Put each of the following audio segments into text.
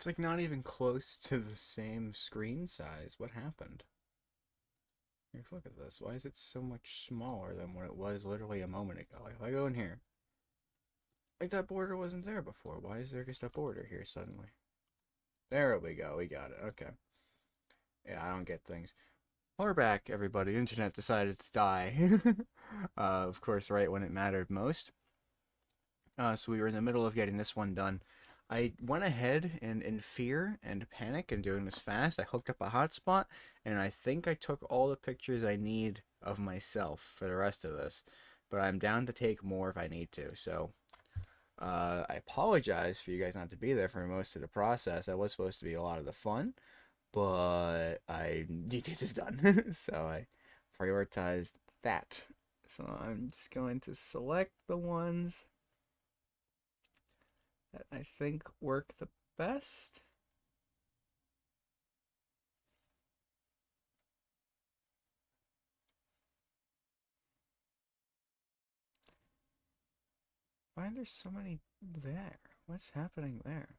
It's like not even close to the same screen size. What happened? Here, look at this. Why is it so much smaller than what it was literally a moment ago? Like, if I go in here, like that border wasn't there before. Why is there just a border here suddenly? There we go. We got it. Okay. Yeah, I don't get things. We're back, everybody. Internet decided to die. Of course, right when it mattered most. So we were in the middle of getting this one done. I went ahead and in fear and panic and doing this fast, I hooked up a hotspot, and I think I took all the pictures I need of myself for the rest of this. But I'm down to take more if I need to. So I apologize for you guys not to be there for most of the process. That was supposed to be a lot of the fun, but I need to get this done. So I prioritized that. So I'm just going to select the ones that I think work the best. Why are there so many there? What's happening there?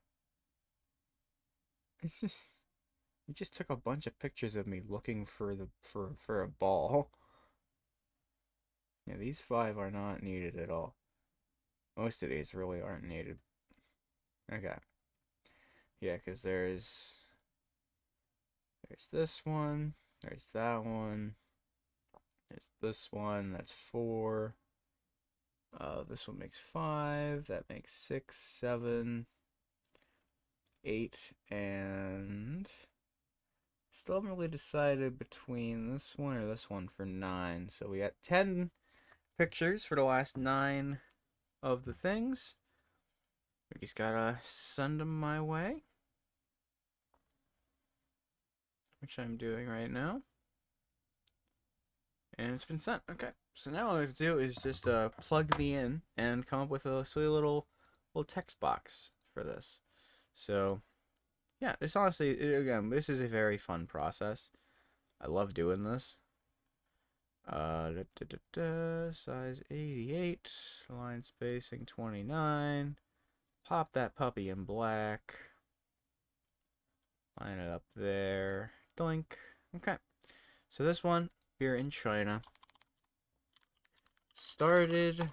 It's just it just took a bunch of pictures of me looking for the for a ball. Yeah, these five are not needed at all. Most of these really aren't needed. Okay. Yeah, because there's this one, there's that one, there's this one, that's four. This one makes five, that makes six, seven, eight, and still haven't really decided between this one or this one for nine. So we got 10 pictures for the last nine of the things. We just gotta send them my way, which I'm doing right now. And it's been sent. Okay. So now what I have to do is just plug me in and come up with a silly little text box for this. So yeah, it's honestly, again, this is a very fun process. I love doing this. Size 88, line spacing 29. Pop that puppy in black. Line it up there. Doink. Okay. So this one here in China started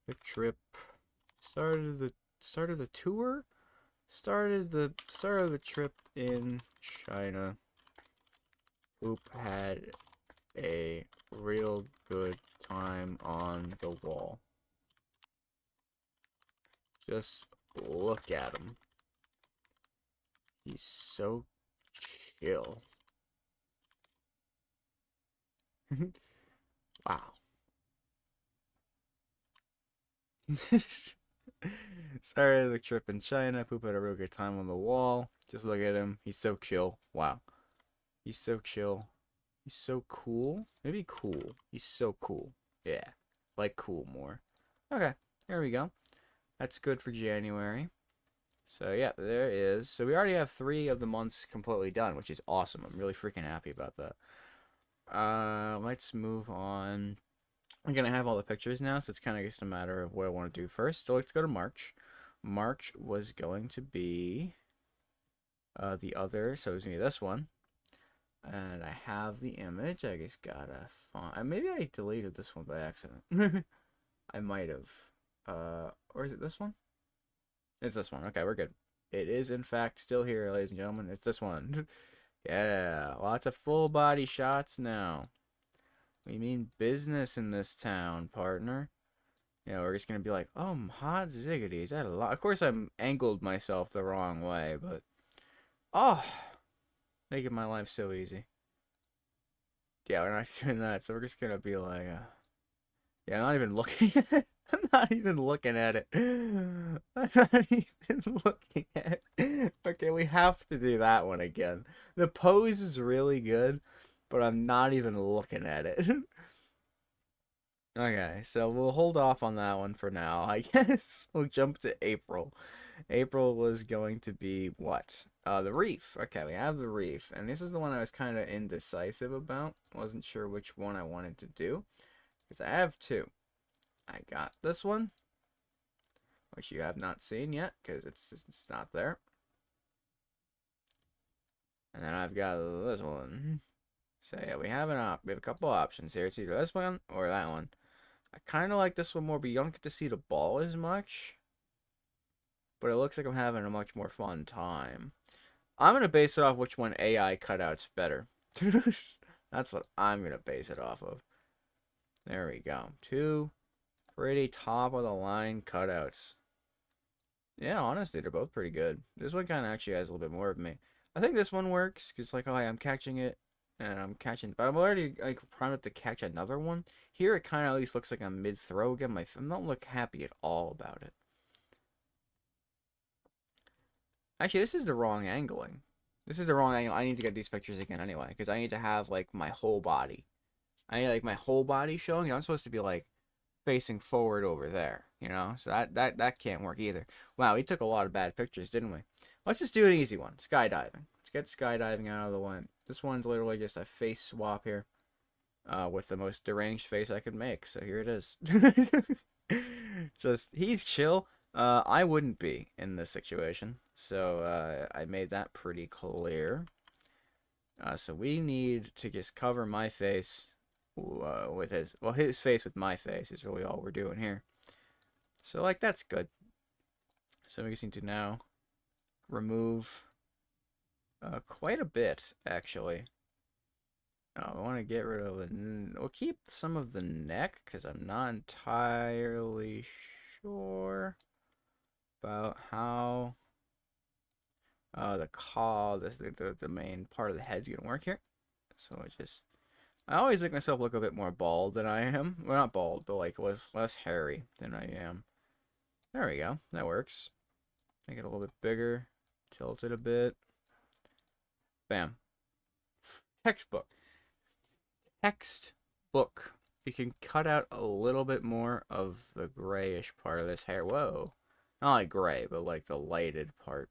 the trip, started the tour, started the trip in China. Poop had a real good time on the wall. Just look at him. He's so chill. Wow. Started the trip in China. Poop had a real good time on the wall. Just look at him. He's so chill. Wow. He's so chill. He's so cool. Maybe cool. He's so cool. Yeah. Like cool more. Okay. Here we go. That's good for January. So yeah, there is. So we already have 3 of the months completely done, which is awesome. I'm really freaking happy about that. Let's move on. I'm gonna have all the pictures now, so it's kind of just a matter of what I want to do first. So let's go to March. March was going to be the other, so it was gonna be this one. And I have the image. I just gotta find. Maybe I deleted this one by accident. I might have. Or is it this one? It's this one. Okay, we're good. It is in fact still here, ladies and gentlemen. It's this one. Yeah, lots of full body shots now. We mean business in this town, partner. You know, we're just gonna be like, oh, hot ziggity. Is that a lot? Of course, I'm angled myself the wrong way, but oh, making my life so easy. Yeah, we're not doing that, so we're just gonna be like, yeah, I'm not even looking at it. I'm not even looking at it. I'm not even looking at it. Okay, we have to do that one again. The pose is really good, but I'm not even looking at it. Okay, so we'll hold off on that one for now. I guess we'll jump to April. April was going to be what? The reef. Okay, we have the reef. And this is the one I was kind of indecisive about. Wasn't sure which one I wanted to do. Because I have 2. I got this one, which you have not seen yet, because it's not there. And then I've got this one. So yeah, we have a couple options here. It's either this one or that one. I kind of like this one more, but you don't get to see the ball as much. But it looks like I'm having a much more fun time. I'm gonna base it off which one AI cutout's better. That's what I'm gonna base it off of. There we go. Two pretty top of the line cutouts. Yeah, honestly, they're both pretty good. This one kind of actually has a little bit more of me. I think this one works because, like, oh, I'm catching it, and I'm catching, but I'm already like primed up to catch another one. Here, it kind of at least looks like I'm mid-throw again. I don't look happy at all about it. Actually, this is the wrong angling. This is the wrong angle. I need to get these pictures again anyway, because I need to have like my whole body. I need like my whole body showing. I'm supposed to be like facing forward over there, you know? So that can't work either. Wow, we took a lot of bad pictures, didn't we? Let's just do an easy one. Skydiving. Let's get skydiving out of the way. This one's literally just a face swap here. With the most deranged face I could make. So here it is. Just, he's chill. I wouldn't be in this situation. So I made that pretty clear. So we need to just cover my face with his face with my face is really all we're doing here. So like that's good. So we just need to now remove quite a bit actually. I want to get rid of we'll keep some of the neck because I'm not entirely sure about how the main part of the head's gonna work here. So I always make myself look a bit more bald than I am. Well, not bald, but like less hairy than I am. There we go. That works. Make it a little bit bigger. Tilt it a bit. Bam. Textbook. Textbook. You can cut out a little bit more of the grayish part of this hair. Whoa. Not like gray, but like the lighted part.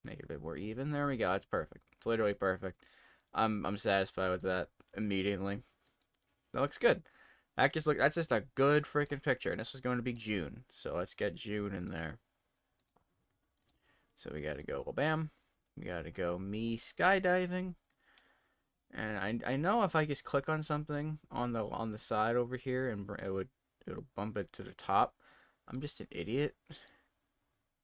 Make it a bit more even. There we go. It's perfect. It's literally perfect. I'm satisfied with that immediately. That looks good. That's just a good freaking picture. And this was going to be June. So let's get June in there. So we gotta go bam. We gotta go me skydiving. And I know if I just click on something on the side over here and it'll bump it to the top. I'm just an idiot.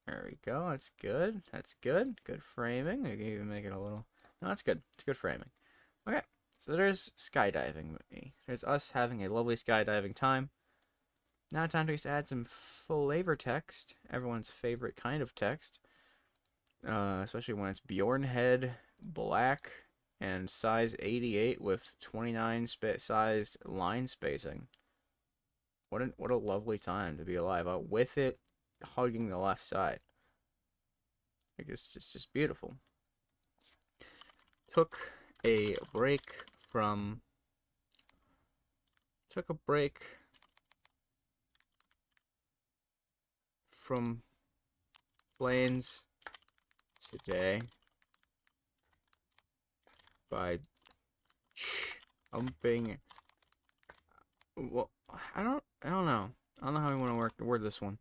There we go. That's good. That's good. Good framing. I can even make it a little. No, that's good. It's good framing. Okay. So there's skydiving with me. There's us having a lovely skydiving time. Now time to just add some flavor text. Everyone's favorite kind of text. Especially when it's Bjorn head, black, and size 88 with 29 sized line spacing. What a lovely time to be alive. With it hugging the left side. I guess it's just beautiful. Took a break from planes today by humping. Well, I don't know. I don't know how we want to word this one.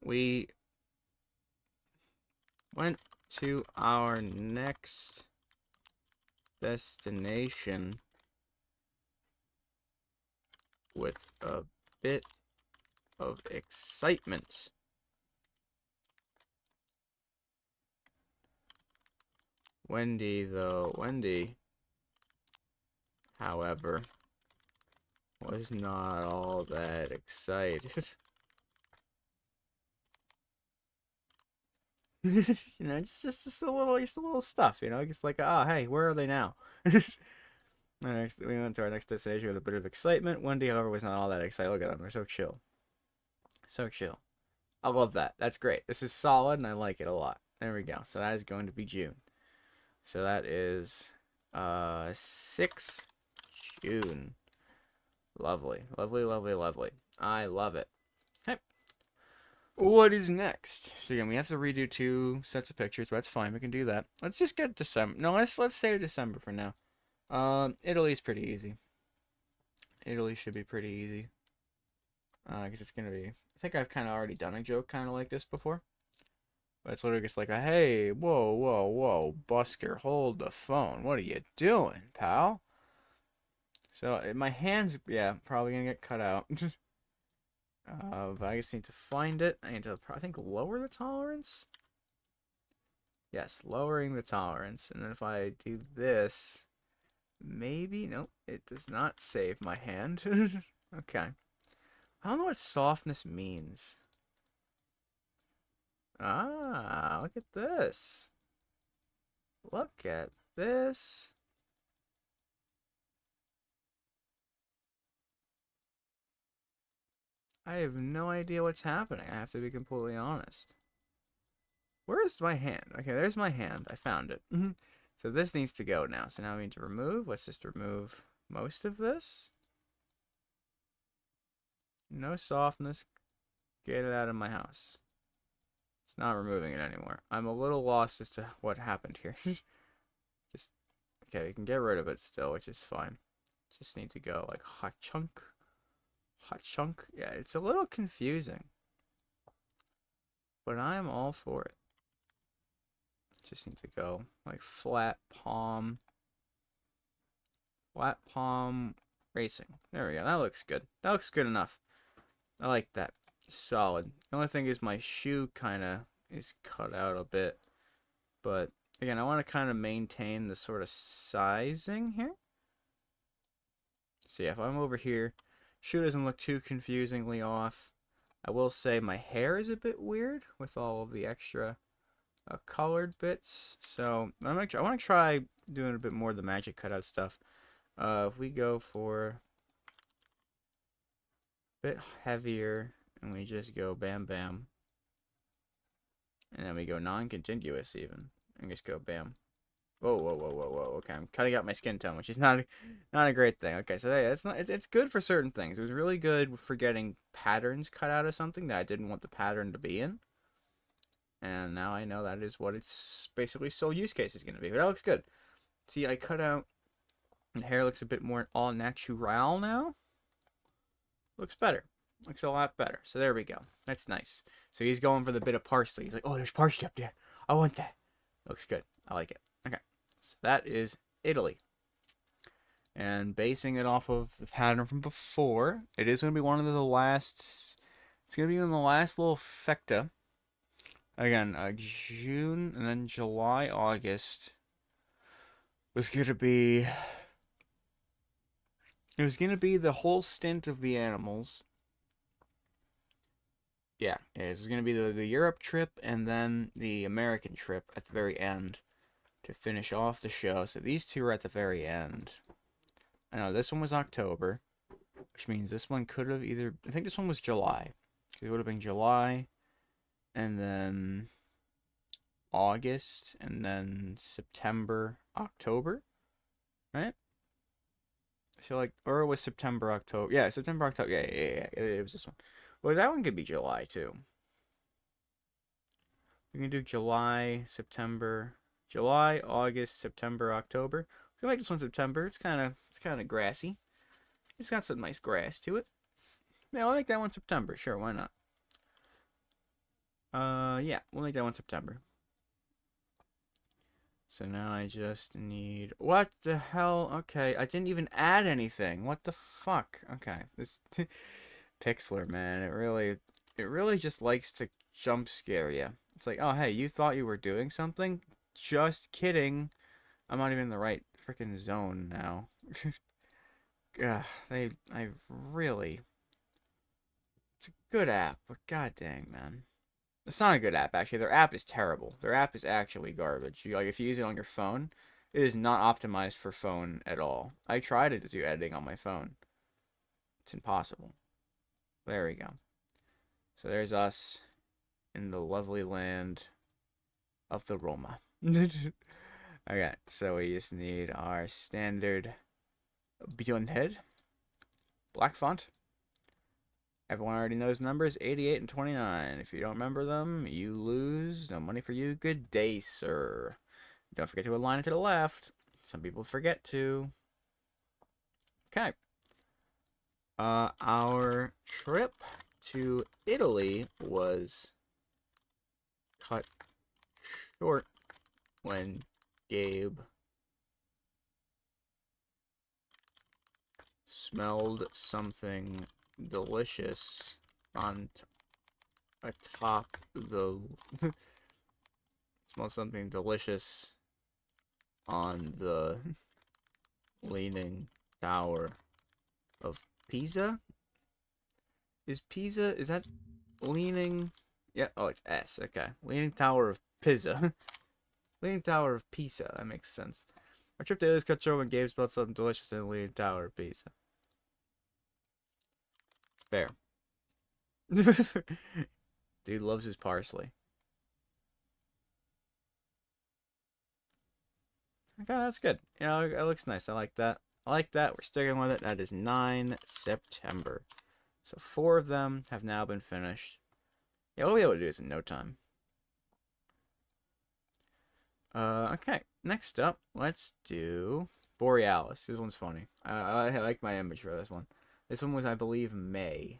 We went to our next destination with a bit of excitement. Wendy, however, was not all that excited. You know, it's just a little stuff, you know, just like, hey, where are they now? Next, we went to our next destination with a bit of excitement. Wendy, however, was not all that excited. Look at them, they're so chill. So chill. I love that. That's great. This is solid, and I like it a lot. There we go. So that is going to be June. So that is 6 June. Lovely. Lovely, lovely, lovely. I love it. Okay. What is next? So again, we have to redo 2 sets of pictures, but that's fine. We can do that. Let's just get December. No, let's say December for now. Italy's pretty easy. Italy should be pretty easy. Because it's gonna be. I think I've kind of already done a joke kind of like this before. But it's literally just like a hey, whoa, whoa, whoa, busker, hold the phone. What are you doing, pal? So my hands, yeah, probably gonna get cut out. But I just need to find it. I need to, I think, lower the tolerance. Yes, lowering the tolerance. And then if I do this, maybe, nope, it does not save my hand. Okay. I don't know what softness means. Ah, look at this. Look at this. I have no idea what's happening. I have to be completely honest. Where is my hand? Okay, there's my hand. I found it. So this needs to go now. So now we need to remove. Let's just remove most of this. No softness. Get it out of my house. It's not removing it anymore. I'm a little lost as to what happened here. Just, okay, you can get rid of it still, which is fine. Just need to go like hot chunk. Hot chunk. Yeah, it's a little confusing. But I'm all for it. Just need to go like flat palm. Flat palm racing. There we go. That looks good. That looks good enough. I like that. Solid. The only thing is my shoe kind of is cut out a bit. But again, I want to kind of maintain the sort of sizing here. See, if I'm over here, shoe doesn't look too confusingly off. I will say my hair is a bit weird with all of the extra colored bits. So I want to try doing a bit more of the magic cutout stuff. If we go for a bit heavier and we just go bam bam, and then we go non-contiguous even, and just go bam. Whoa, whoa, whoa, whoa, whoa. Okay, I'm cutting out my skin tone, which is not a great thing. Okay, so hey, it's good for certain things. It was really good for getting patterns cut out of something that I didn't want the pattern to be in. And now I know that is what its basically sole use case is going to be. But that looks good. See, I cut out, the hair looks a bit more all natural now. Looks better. Looks a lot better. So there we go. That's nice. So he's going for the bit of parsley. He's like, oh, there's parsley up there. I want that. Looks good. I like it. Okay. So that is Italy. And basing it off of the pattern from before, it is going to be one of the last, it's going to be in the last little fecta. Again, June and then July, August was going to be, it was going to be the whole stint of the animals. Yeah, it was going to be the Europe trip and then the American trip at the very end to finish off the show. So these two are at the very end. I know this one was October, which means this one could have either, I think this one was July. It would have been July and then August and then September, October, right? I feel like, or it was September, October. Yeah, September, October. Yeah. It was this one. Well, that one could be July too. We can do July, September, July, August, September, October. We can make this one September. It's kind of grassy. It's got some nice grass to it. Yeah, I'll make that one September. Sure, why not? Yeah, we'll make that one September. So now I just need, what the hell? Okay, I didn't even add anything. What the fuck? Okay, this Pixlr, man, it really just likes to jump scare you. It's like, oh hey, you thought you were doing something? Just kidding. I'm not even in the right freaking zone now. Ugh, I really, it's a good app, but god dang, man. It's not a good app, actually. Their app is terrible. Their app is actually garbage. Like, if you use it on your phone, it is not optimized for phone at all. I tried to do editing on my phone. It's impossible. There we go. So there's us in the lovely land of the Roma. Okay, so we just need our standard Beyond Head. Black font. Everyone already knows numbers 88 and 29. If you don't remember them, you lose. No money for you. Good day, sir. Don't forget to align it to the left. Some people forget to. Okay. Our trip to Italy was cut short when Gabe smelled something delicious on atop the smelled something delicious on the leaning tower of Pisa. Is that leaning? Yeah, oh, it's S, okay. Leaning tower of Pisa. Leaning tower of Pisa, that makes sense. Our trip to Italy is cut short when Gabe spelled something delicious in the leaning tower of Pisa. Fair. Dude loves his parsley. Okay, that's good. You know, it looks nice. I like that. I like that. We're sticking with it. That is 9 September. So 4 of them have now been finished. Yeah, we'll be able to do this in no time. Okay. Next up, let's do Borealis. This one's funny. I like my image for this one. This one was, I believe, May.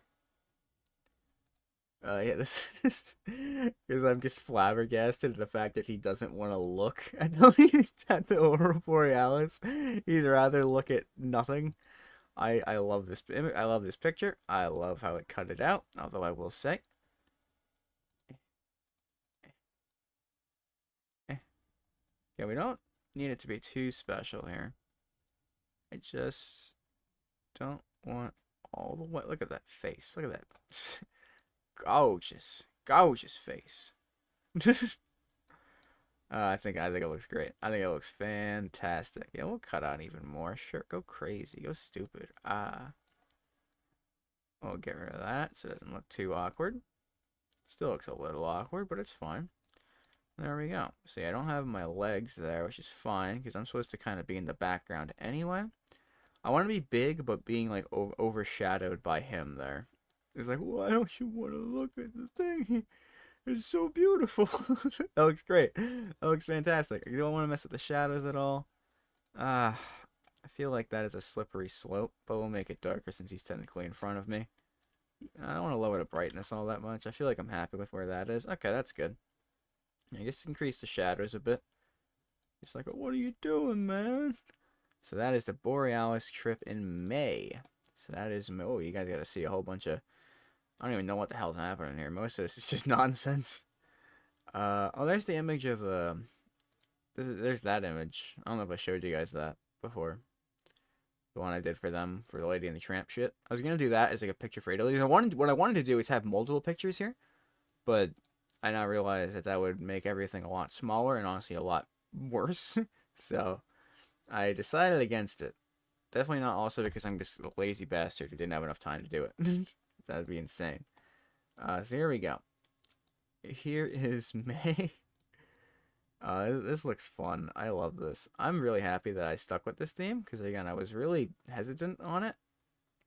Yeah, this is because I'm just flabbergasted at the fact that he doesn't want to look at the Aurora Borealis. He'd rather look at nothing. I love this image. I love this picture. I love how it cut it out. Although I will say, yeah, we don't need it to be too special here. I just don't want all the way. Look at that face. Look at that. Gorgeous, gorgeous face. I think it looks great. I think it looks fantastic. Yeah, we'll cut out even more. Sure, go crazy, go stupid. We'll get rid of that so it doesn't look too awkward. Still looks a little awkward, but it's fine. There we go. See, I don't have my legs there, which is fine because I'm supposed to kind of be in the background anyway. I want to be big, but being like overshadowed by him there. It's like, why don't you want to look at the thing? It's so beautiful. That looks great. That looks fantastic. You don't want to mess with the shadows at all. I feel like that is a slippery slope, but we'll make it darker since he's technically in front of me. I don't want to lower the brightness all that much. I feel like I'm happy with where that is. Okay, that's good. I just increase the shadows a bit. It's like, what are you doing, man? So that is the Borealis trip in May. So that is, oh, you guys got to see a whole bunch of, I don't even know what the hell's happening here. Most of this is just nonsense. Oh, there's the image of the, there's that image. I don't know if I showed you guys that before. The one I did for them, for the Lady and the Tramp shit. I was going to do that as like a picture for Italy. What I wanted to do is have multiple pictures here. But I now realize that would make everything a lot smaller and honestly a lot worse. So I decided against it. Definitely not also because I'm just a lazy bastard who didn't have enough time to do it. That'd be insane. So here we go. Here is May. This looks fun. I love this. I'm really happy that I stuck with this theme because again, I was really hesitant on it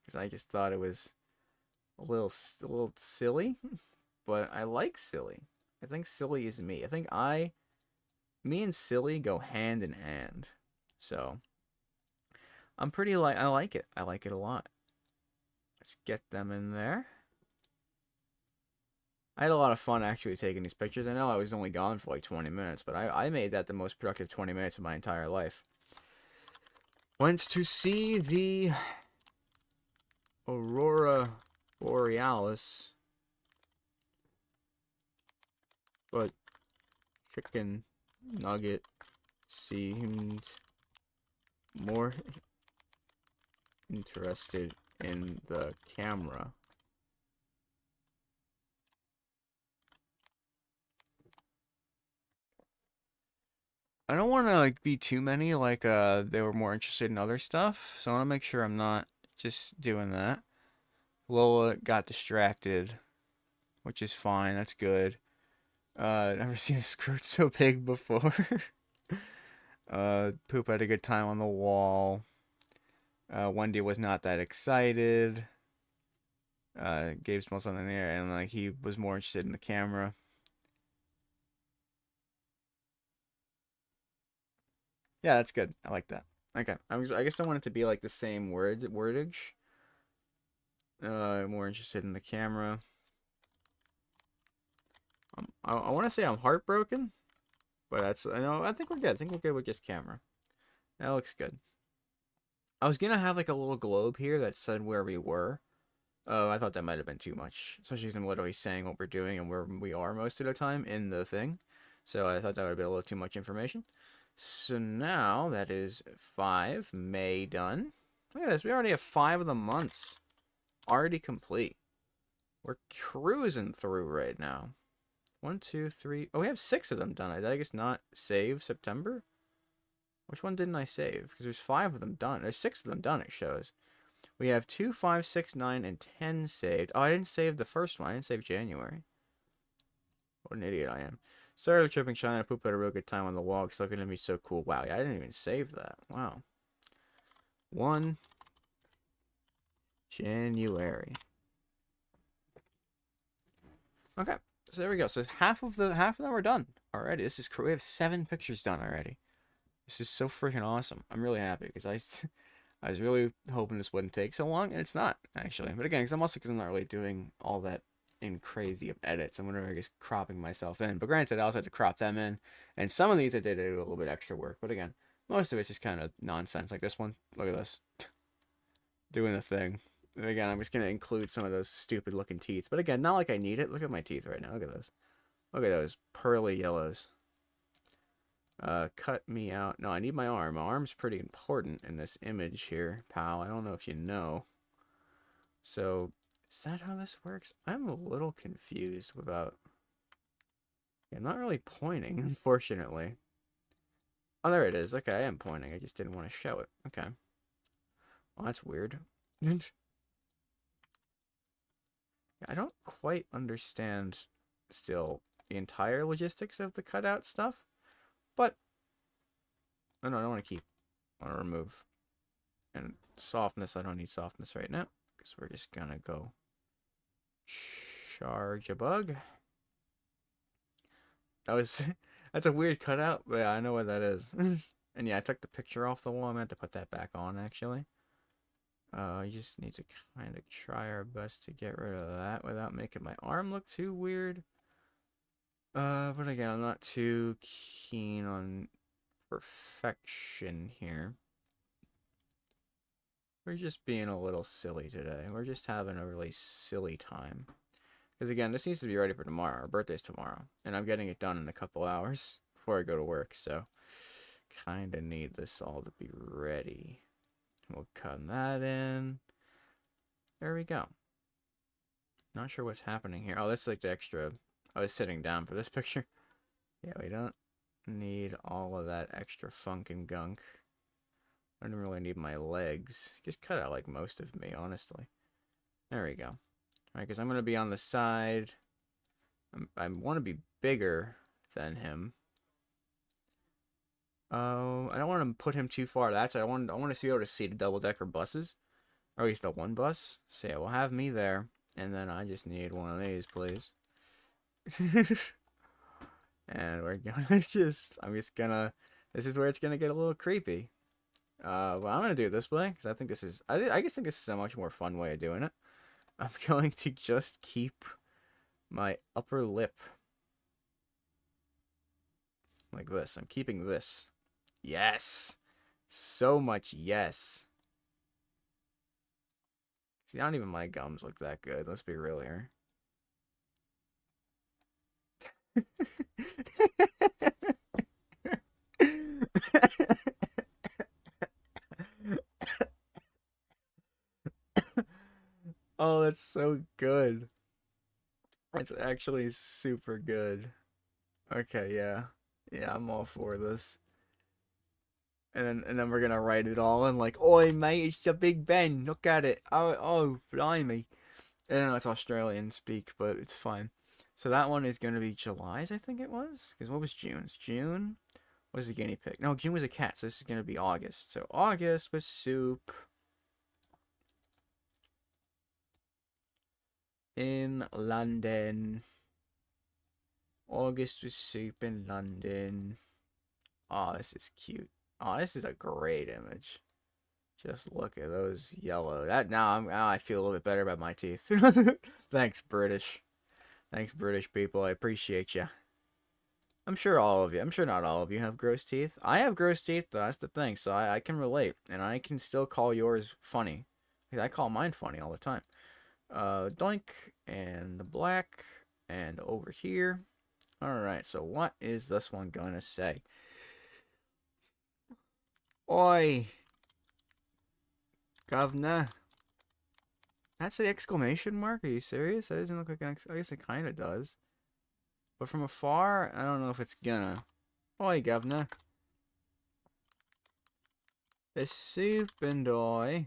because I just thought it was a little silly, but I like silly. I think silly is me. I think me and silly go hand in hand. So I'm pretty I like it. I like it a lot. Let's get them in there. I had a lot of fun actually taking these pictures. I know I was only gone for like 20 minutes, but I made that the most productive 20 minutes of my entire life. Went to see the Aurora Borealis, but chicken nugget seemed more interested in the camera. I don't want to like be too many like they were more interested in other stuff, so I want to make sure I'm not just doing that. Lola got distracted, which is fine. That's good. Never seen a skirt so big before. Poop had a good time on the wall. Wendy was not that excited. Gabe smelled something there, and like he was more interested in the camera. Yeah, that's good. I like that. Okay, I just don't want it to be like the same wordage. More interested in the camera. I want to say I'm heartbroken, but that's I think we're good. I think we're good with just camera. That looks good. I was gonna have like a little globe here that said where we were. Oh, I thought that might have been too much, especially because I'm literally saying what we're doing and where we are most of the time in the thing. So I thought that would be a little too much information. So now that is 5 May done. Look at this. We already have 5 of the months already complete. We're cruising through right now. 1, 2, 3. Oh, we have 6 of them done. Did I guess not save September? Which one didn't I save? Because there's 5 of them done. There's 6 of them done, it shows. We have 2, 5, 6, 9, and 10 saved. Oh, I didn't save the first one. I didn't save January. What an idiot I am. Started tripping China. Poop had a real good time on the walk. It's looking at me so cool. Wow, yeah, I didn't even save that. Wow. 1 January. Okay, so there we go. So half of them are done already. This is cool. We have 7 pictures done already. This is so freaking awesome. I'm really happy because I was really hoping this wouldn't take so long, and it's not actually. But again, because I'm not really doing all that in crazy of edits. I'm whenever I guess cropping myself in. But granted, I also had to crop them in, and some of these I did do a little bit extra work. But again, most of it's just kind of nonsense. Like this one. Look at this. Doing the thing. And again, I'm just gonna include some of those stupid looking teeth. But again, not like I need it. Look at my teeth right now. Look at those. Look at those pearly yellows. Cut me out. No, I need my arm. My arm's pretty important in this image here, pal. I don't know if you know. So, is that how this works? I'm a little confused about... Yeah, I'm not really pointing, unfortunately. Oh, there it is. Okay, I am pointing. I just didn't want to show it. Okay. Well, that's weird. I don't quite understand still the entire logistics of the cutout stuff, but no, I don't want to keep. I want to remove. And softness, I don't need softness right now because we're just gonna go charge a bug. That's a weird cutout, but yeah, I know what that is. And yeah, I took the picture off the wall. I meant to put that back on actually. I just need to kind of try our best to get rid of that without making my arm look too weird. But again, I'm not too keen on perfection here. We're just being a little silly today. We're just having a really silly time. Because again, this needs to be ready for tomorrow. Our birthday's tomorrow. And I'm getting it done in a couple hours before I go to work. So, kind of need this all to be ready. We'll cut that in. There we go. Not sure what's happening here. Oh, that's like the extra. I was sitting down for this picture. Yeah, we don't need all of that extra funk and gunk. I don't really need my legs. Just cut out like most of me, honestly. There we go. Alright, because I'm going to be on the side. I want to be bigger than him. I don't want to put him too far. I want to be able to see the double-decker buses. Or at least the one bus. So yeah, we'll have me there. And then I just need one of these, please. And we're gonna this is where it's gonna get a little creepy. Well, I'm gonna do it this way, because I think this is, I just think this is a much more fun way of doing it. I'm going to just keep my upper lip like this. I'm keeping this. Yes! So much yes. See, not even my gums look that good. Let's be real here. Oh, that's so good. It's actually super good. Okay, yeah. Yeah, I'm all for this. And then we're gonna write it all in like, oi mate, it's the Big Ben. Look at it. Oh, blimey. And it's Australian speak, but it's fine. So that one is gonna be July's, I think it was. Because what was June's? June was a guinea pig. No, June was a cat. So this is gonna be August. So August was soup in London. August was soup in London. Oh, this is cute. Oh, this is a great image. Just look at those yellow. Now I feel a little bit better about my teeth. Thanks, British. Thanks, British people. I appreciate you. I'm sure all of you. I'm sure not all of you have gross teeth. I have gross teeth, though. That's the thing. So I can relate, and I can still call yours funny. I call mine funny all the time. Doink, and the black, and over here. Alright, so what is this one gonna say? Oi! Governor. That's an exclamation mark? Are you serious? That doesn't look like an I guess it kinda does. But from afar, I don't know if it's gonna. Oi, governor. The soup and I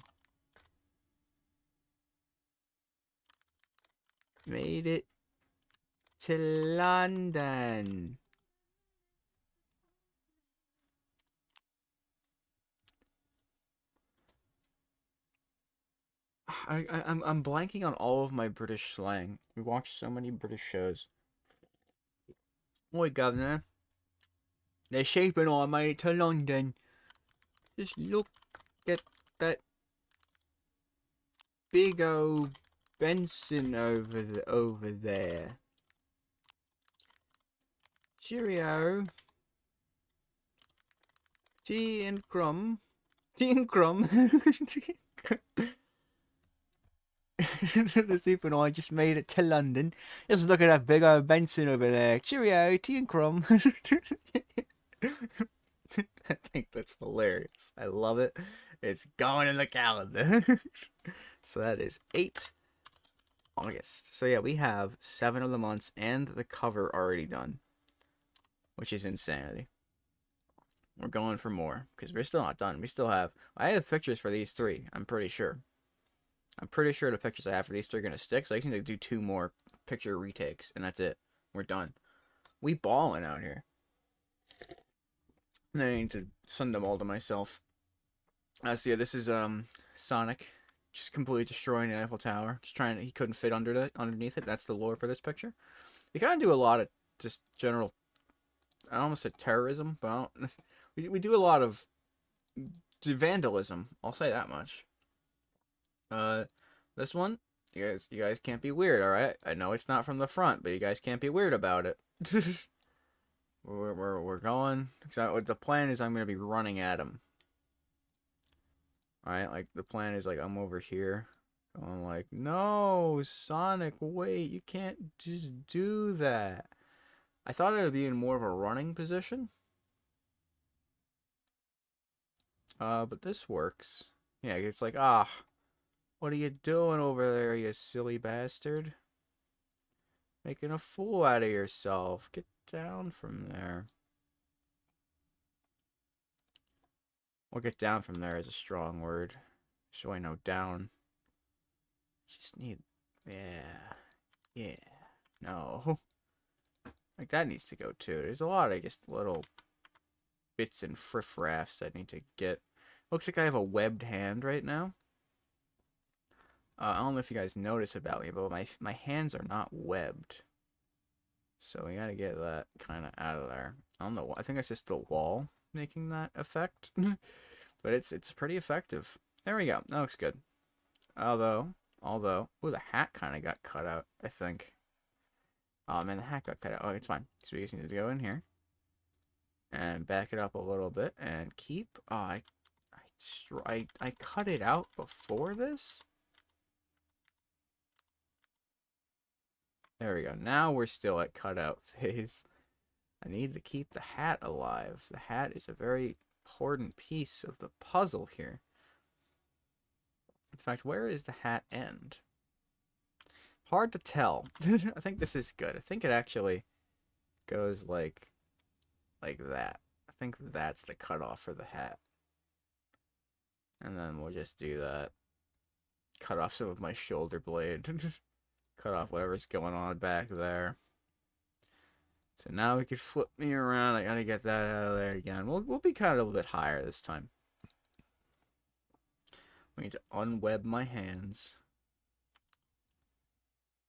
made it to London. I'm blanking on all of my British slang. We watch so many British shows. Oi, governor. The sheep and I made it to London. Just look at that big old Benson over there. Cheerio. Tea and crumb. Tea and crumb. The soup and I just made it to London. Just look at that big old Benson over there. Cheerio, tea and crumb. I think that's hilarious. I love it. It's going in the calendar. So that is 8 August. So yeah, we have 7 of the months and the cover already done, which is insanity. We're going for more because we're still not done. We still have. I have pictures for these 3. I'm pretty sure. I'm pretty sure the pictures I have for these 3 are gonna stick. So I just need to do 2 more picture retakes, and that's it. We're done. We balling out here. And then I need to send them all to myself. So yeah, this is Sonic just completely destroying the Eiffel Tower. Just trying to, he couldn't fit underneath it. That's the lore for this picture. We kind of do a lot of just general, I almost said terrorism, but I don't, we do a lot of vandalism. I'll say that much. This one, you guys can't be weird, all right? I know it's not from the front, but you guys can't be weird about it. We're going. Because the plan is I'm gonna be running at him. Alright, like the plan is like I'm over here. Going like, no, Sonic, wait, you can't just do that. I thought it would be in more of a running position. But this works. Yeah, it's like, what are you doing over there, you silly bastard? Making a fool out of yourself. Get down from there. Well, get down from there is a strong word. So I know down. Just need, yeah, no. Like that needs to go too. There's a lot of just little bits and friff-raffs I need to get. Looks like I have a webbed hand right now. I don't know if you guys notice about me, but my hands are not webbed. So we gotta get that kind of out of there. I don't know. I think it's just the wall making that effect. But it's pretty effective. There we go. That looks good. Although, ooh, the hat kind of got cut out, I think. Oh man, the hat got cut out. Oh, it's fine. So we just need to go in here and back it up a little bit and keep. Oh, I cut it out before this. There we go. Now we're still at cutout phase. I need to keep the hat alive. The hat is a very important piece of the puzzle here. In fact, where is the hat end? Hard to tell. I think this is good. I think it actually goes like that. I think that's the cutoff for the hat. And then we'll just do that. Cut off some of my shoulder blade. Cut off whatever's going on back there. So now we can flip me around. I gotta get that out of there again. We'll be kind of a little bit higher this time. We need to unweb my hands.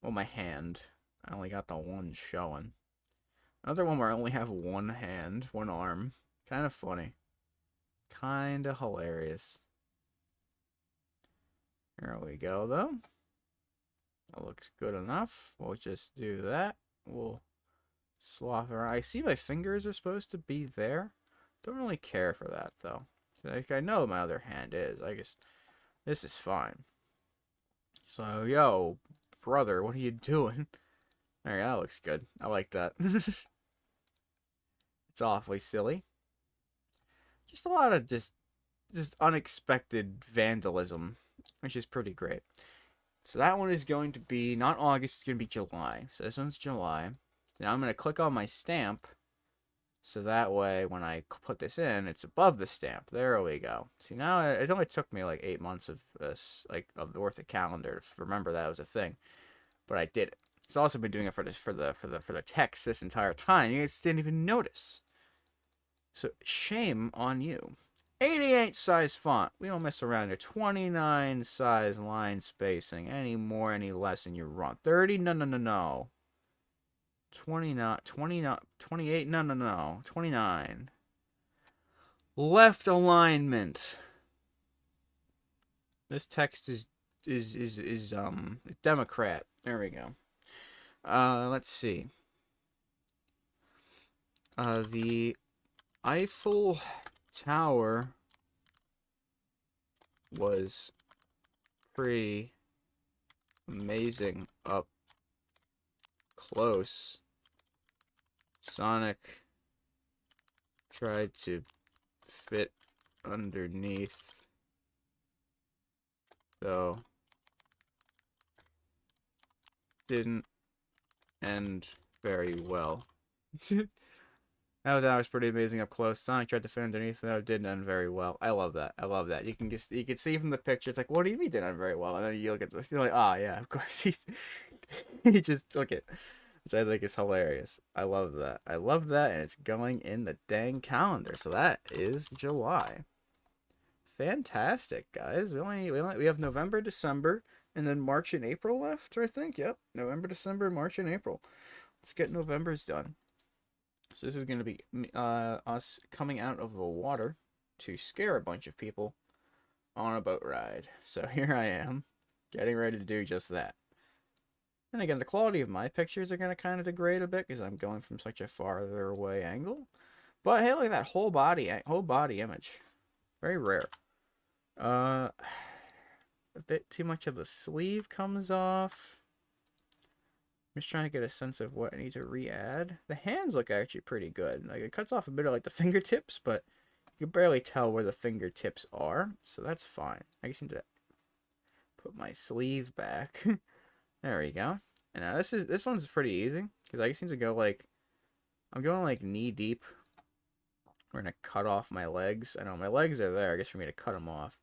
Well, my hand. I only got the one showing. Another one where I only have one hand, one arm. Kind of funny. Kind of hilarious. There we go, though. That looks good enough. We'll just do that. We'll sloth around. I see my fingers are supposed to be there. Don't really care for that, though. Like, I know my other hand is. I guess this is fine. So, yo, brother, what are you doing? Alright, that looks good. I like that. It's awfully silly. Just a lot of just unexpected vandalism, which is pretty great. So that one is going to be not August, it's going to be July. So this one's July. Now I'm going to click on my stamp, so that way when I put this in, it's above the stamp. There we go. See, now it only took me like 8 months of this, like of the worth of calendar to remember that was a thing, but I did it. It's also been doing it for the text this entire time. You guys didn't even notice. So shame on you. 88 size font. We don't mess around here. 29 size line spacing. Any more, any less, and you're wrong. 30? No. 29, 29, 28? No. 29. Left alignment. This text is Democrat. There we go. Let's see. The Eiffel Tower was pretty amazing up close. Sonic tried to fit underneath, though didn't end very well. That was pretty amazing up close. Sonic tried to fit underneath, though it didn't end very well. I love that. I love that. You can see from the picture. It's like, what do you mean didn't end very well? And then you look at this, you're like, ah, yeah, of course he just took it, which I think is hilarious. I love that. I love that, and it's going in the dang calendar. So that is July. Fantastic, guys. We have November, December, and then March and April left. I think. Yep, November, December, March, and April. Let's get November's done. So this is going to be us coming out of the water to scare a bunch of people on a boat ride. So here I am, getting ready to do just that. And again, the quality of my pictures are going to kind of degrade a bit because I'm going from such a farther away angle. But hey, look at that whole body image. Very rare. A bit too much of the sleeve comes off. I'm just trying to get a sense of what I need to re-add. The hands look actually pretty good. Like, it cuts off a bit of like the fingertips, but you can barely tell where the fingertips are, so that's fine. I just need to put my sleeve back. There we go. And now this one's pretty easy because I just need to go like, I'm going like knee deep. We're gonna cut off my legs. I know my legs are there, I guess, for me to cut them off.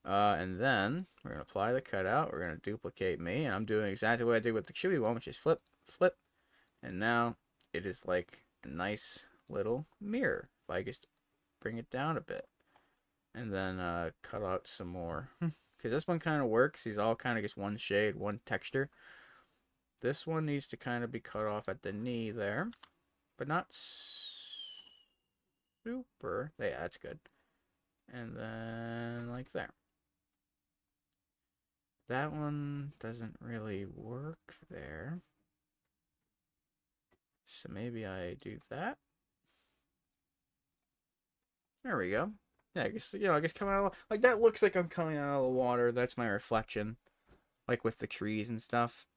And then we're going to apply the cutout. We're going to duplicate me. And I'm doing exactly what I did with the Chewy one, which is flip, flip. And now it is like a nice little mirror. If I just bring it down a bit. And then cut out some more. Because this one kind of works. These all kind of just one shade, one texture. This one needs to kind of be cut off at the knee there. But not super. Yeah, that's good. And then like there. That one doesn't really work there. So maybe I do that. There we go. Yeah, I guess, I guess coming out of, like, that looks like I'm coming out of the water. That's my reflection. Like with the trees and stuff.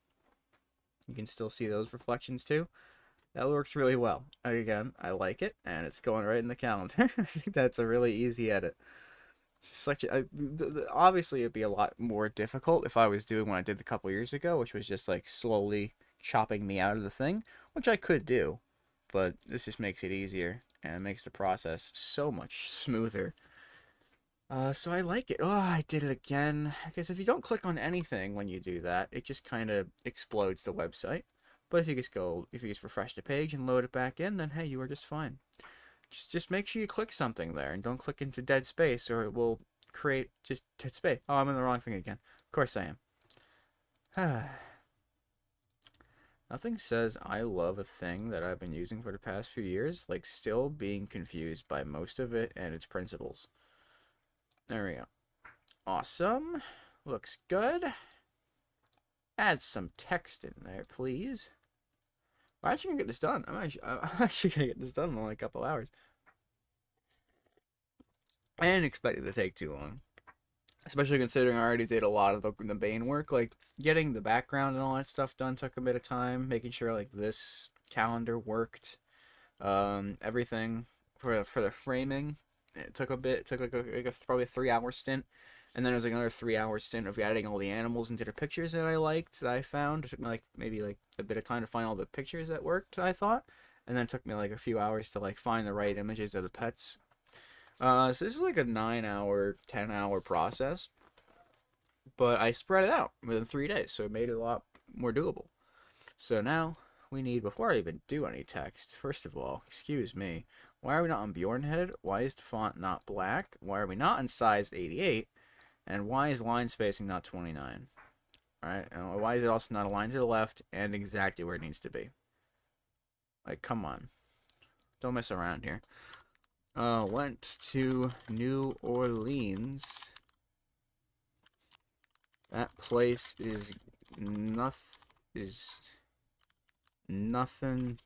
You can still see those reflections too. That works really well. Again, I like it, and it's going right in the calendar. I think that's a really easy edit. Obviously it'd be a lot more difficult if I was doing what I did a couple years ago, which was just like slowly chopping me out of the thing, which I could do, but this just makes it easier and it makes the process so much smoother. So I like it. Oh, I did it again. Because if you don't click on anything when you do that, it just kind of explodes the website. But if you just refresh the page and load it back in, then hey, you are just fine. Just make sure you click something there and don't click into dead space or it will create just dead space. Oh, I'm in the wrong thing again. Of course I am. Nothing says I love a thing that I've been using for the past few years, like still being confused by most of it and its principles. There we go. Awesome. Looks good. Add some text in there, please. I'm actually gonna get this done. I'm actually gonna get this done in only a couple hours. I didn't expect it to take too long, especially considering I already did a lot of the Bane work. Like getting the background and all that stuff done took a bit of time. Making sure like this calendar worked, everything for the framing. It took a bit. It took like a probably a 3 hour stint. And then there was like another 3 hour stint of adding all the animals into the pictures that I liked, that I found. It took me like maybe like a bit of time to find all the pictures that worked, I thought. And then it took me like a few hours to like find the right images of the pets. So this is like a 9 hour, 10 hour process. But I spread it out within 3 days, so it made it a lot more doable. So now we need, before I even do any text, first of all, excuse me, why are we not on Bjornhead? Why is the font not black? Why are we not in size 88? And why is line spacing not 29? Alright, and why is it also not aligned to the left and exactly where it needs to be? Like, come on. Don't mess around here. Went to New Orleans. That place is nothing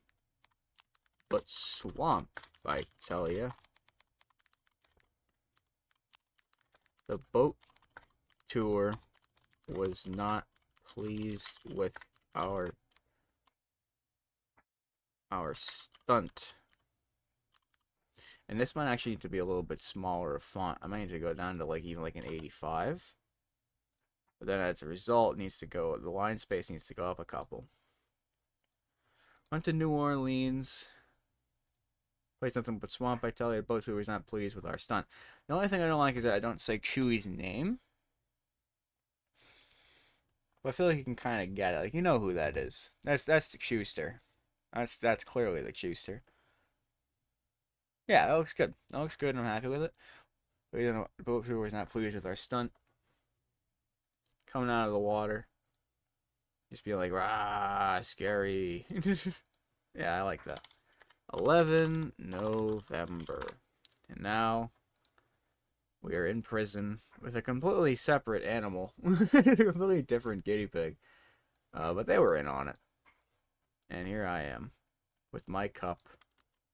but swamp, I tell ya. The boat tour was not pleased with our stunt. And this might actually need to be a little bit smaller of font. I might need to go down to like even like an 85. But then as a result, it needs to go, the line space needs to go up a couple. Went to New Orleans. Place nothing but swamp, I tell you. Both who was not pleased with our stunt. The only thing I don't like is that I don't say Chewy's name. But I feel like you can kind of get it. Like, you know who that is. That's the Schuster. That's clearly the Schuster. Yeah, that looks good. That looks good, and I'm happy with it. But you know, both who was not pleased with our stunt. Coming out of the water. Just be like, rah, scary. Yeah, I like that. 11 November. And now we are in prison with a completely separate animal. A completely different guinea pig. But they were in on it. And here I am with my cup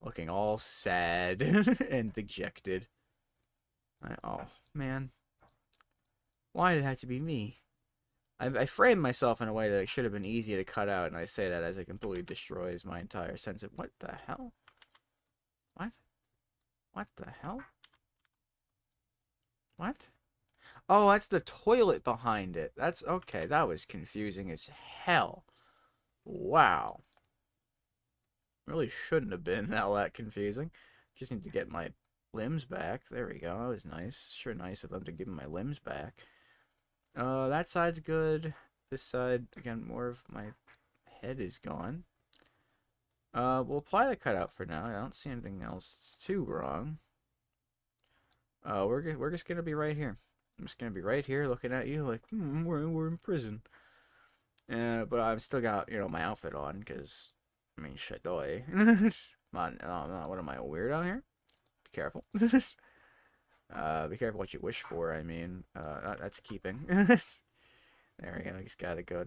looking all sad and dejected. Oh, man. Why did it have to be me? I framed myself in a way that it should have been easy to cut out, and I say that as it completely destroys my entire sense of, what the hell? What? What the hell? What? Oh, that's the toilet behind it. That's okay. That was confusing as hell. Wow. Really shouldn't have been that confusing. Just need to get my limbs back. There we go. That was nice. Sure nice of them to give me my limbs back. That side's good. This side, again, more of my head is gone. We'll apply the cutout for now. I don't see anything else too wrong. We're just gonna be right here. I'm just gonna be right here looking at you like, we're in prison. But I've still got, you know, my outfit on, because, I mean, shit, doy. What am I, a weirdo here? Be careful. Be careful what you wish for, I mean. That's keeping. There we go, I just gotta go.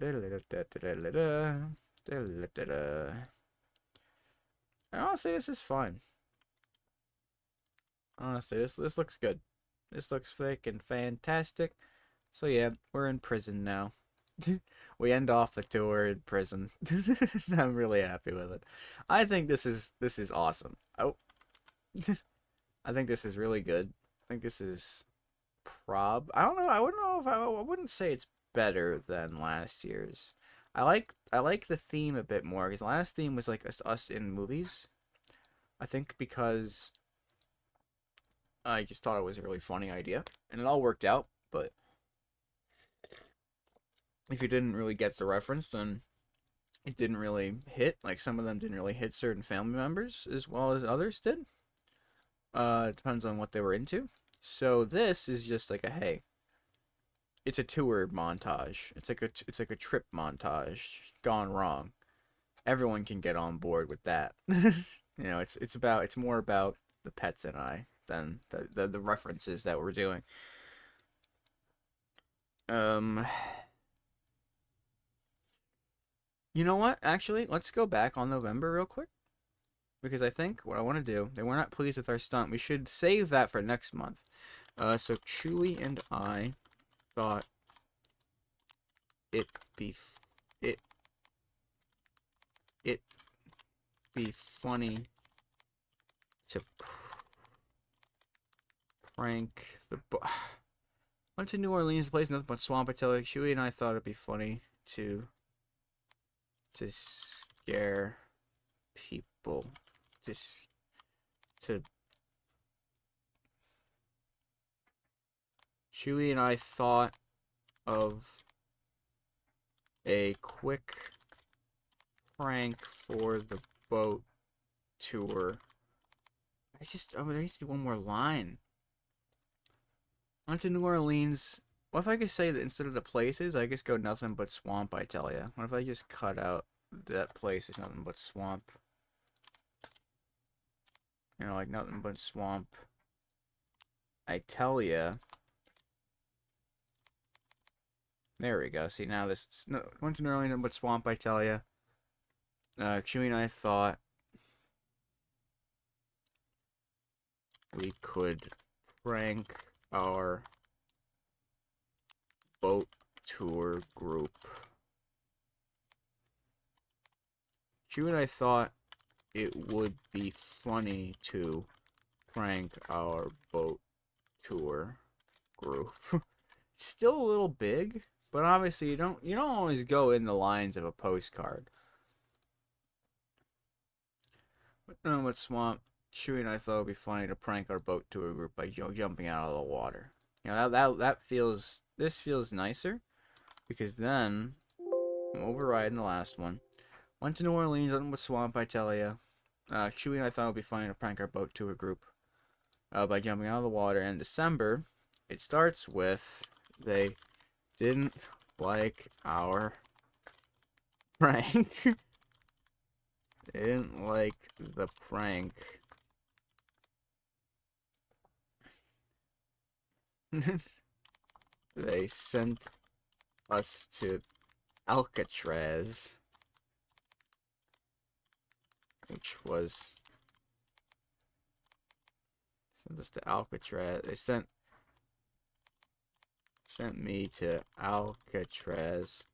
Honestly, this is fine. Honestly, this looks good. This looks freaking fantastic. So yeah, we're in prison now. We end off the tour in prison. I'm really happy with it. I think this is awesome. Oh, I think this is really good. I think this is I don't know. I wouldn't know if I wouldn't say it's better than last year's. I like the theme a bit more, because the last theme was like us in movies. I think because I just thought it was a really funny idea, and it all worked out. But if you didn't really get the reference, then it didn't really hit. Like, some of them didn't really hit certain family members as well as others did. It depends on what they were into. So this is just like a, hey, it's a tour montage. It's like a trip montage gone wrong. Everyone can get on board with that. You know, it's more about the pets and I than the references that we're doing. Um, you know what? Actually, let's go back on November real quick because I think what I want to do, they were not pleased with our stunt. We should save that for next month. So Chewy and I thought it be it it be funny to prank the. Went to New Orleans, place nothing but swamp. I tell you, Chewy and I thought it'd be funny to scare people, just to. Chewy and I thought of a quick prank for the boat tour. Oh, there needs to be one more line. Went to New Orleans. What if I could say that instead of the places, I just go nothing but swamp, I tell ya? What if I just cut out that place is nothing but swamp? You know, like nothing but swamp. I tell ya. There we go. See, now this... No, went to New Orleans, nothing but swamp, I tell ya. Chewy and I thought we could prank our boat tour group. Chewy and I thought it would be funny to prank our boat tour group. It's still a little big, but obviously you don't always go in the lines of a postcard. But swamp. Chewy and I thought it would be funny to prank our boat tour group by jumping out of the water. You know, that feels, this feels nicer because then I'm overriding the last one. Went to New Orleans, nothing but swamp, I tell ya. Chewy and I thought it would be funny to prank our boat tour group by jumping out of the water. In December, it starts with they didn't like our prank. They didn't like the prank. They sent us to Alcatraz, which was sent us to Alcatraz. They sent me to Alcatraz.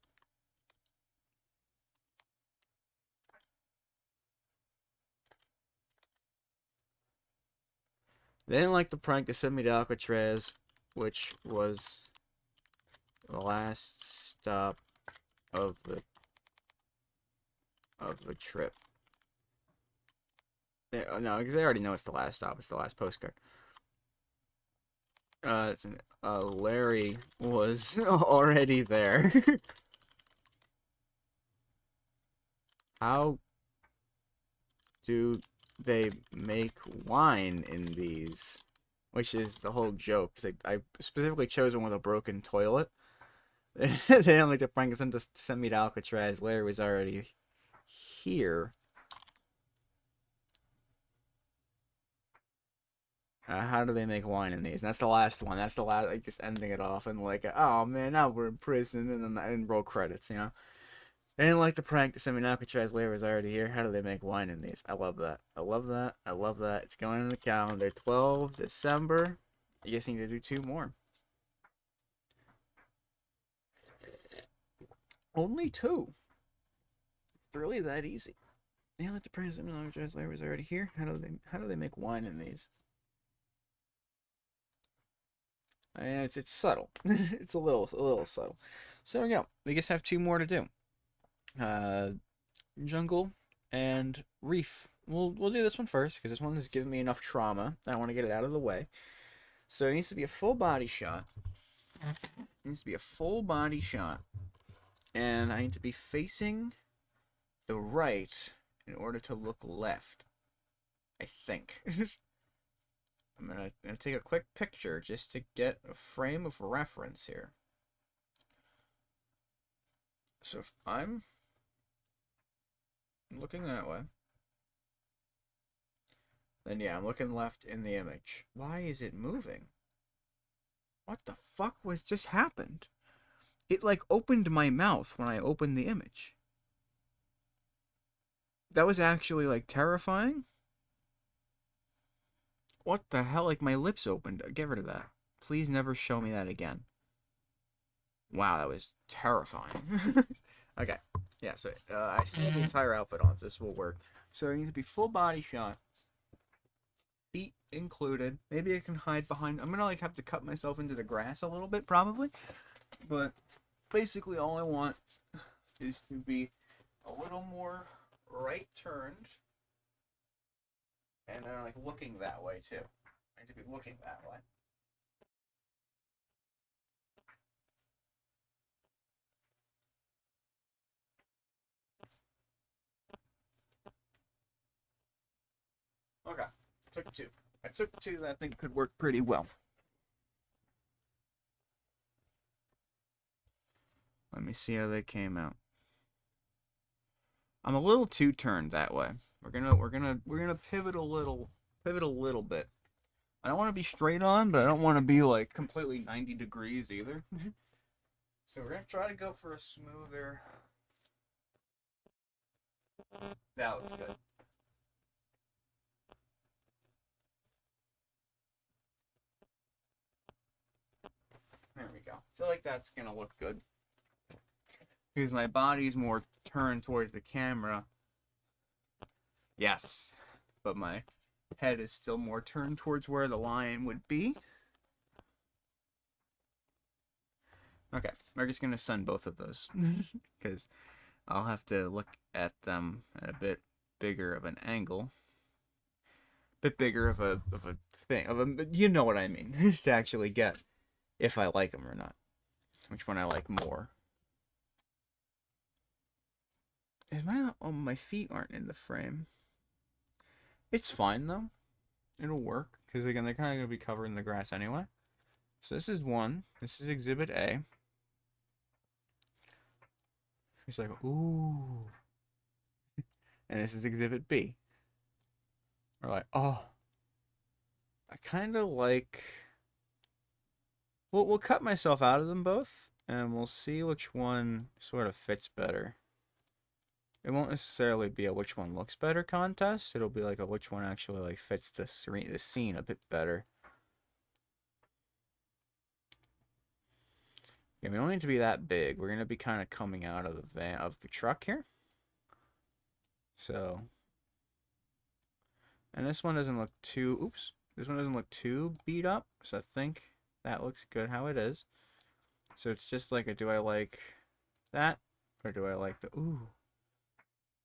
They didn't like the prank. They sent me to Alcatraz, which was the last stop of the trip. No, because they already know it's the last stop. It's the last postcard. Larry was already there. How do they make wine in these? Which is the whole joke. Cause I specifically chose one with a broken toilet. They didn't like the prank sent me to Alcatraz. Larry was already here. How do they make wine in these? And that's the last one. That's the last, like, just ending it off and like, oh man, now we're in prison, and then roll credits, you know. They didn't like the prank to send me to Alcatraz. Larry was already here. How do they make wine in these? I love that. I love that. I love that. It's going in the calendar. 12 December. I guess you need to do 2 more. Only 2. It's really that easy. They didn't like the prank to send me to Alcatraz. Larry was already here. How do they make wine in these? And it's subtle. It's a little subtle. So there we go. We just have 2 more to do. Jungle and Reef. We'll do this one first because this one is giving me enough trauma. I want to get it out of the way. So it needs to be a full body shot. It needs to be a full body shot, and I need to be facing the right in order to look left. I think. I'm gonna take a quick picture just to get a frame of reference here. So if I'm looking that way, then yeah, I'm looking left in the image. Why is it moving? What the fuck was just happened? It like opened my mouth when I opened the image. That was actually like terrifying. What the hell? Like my lips opened. Get rid of that. Please never show me that again. Wow, that was terrifying. Okay. Yeah, so I still have the entire outfit on, so this will work. So it needs to be full body shot. Feet included. Maybe I can hide behind. I'm gonna like have to cut myself into the grass a little bit, probably. But basically, all I want is to be a little more right turned, and then like looking that way too. I need to be looking that way. Okay, took two. I took two that I think could work pretty well. Let me see how they came out. I'm a little too turned that way. We're gonna pivot a little bit. I don't want to be straight on, but I don't want to be like completely 90 degrees either. So we're gonna try to go for a smoother. That looks good. There we go. I feel like that's gonna look good because my body's more turned towards the camera. Yes, but my head is still more turned towards where the lion would be. Okay, we're just gonna sun both of those because I'll have to look at them at a bit bigger of an angle, bit bigger of a thing of a, you know what I mean, to actually get if I like them or not, which one I like more. Is my my feet aren't in the frame? It's fine though. It'll work because again they're kind of gonna be covered in the grass anyway. So this is one. This is Exhibit A. He's like, ooh, and this is Exhibit B. We're like, oh, I kind of like. We'll cut myself out of them both, and we'll see which one sort of fits better. It won't necessarily be a which one looks better contest. It'll be like a which one actually like fits the scene a bit better. Yeah, we don't need to be that big. We're gonna be kind of coming out of the truck here. So, and this one doesn't look too. Oops, this one doesn't look too beat up. So I think that looks good how it is. So it's just like a do I like that or do I like the ooh?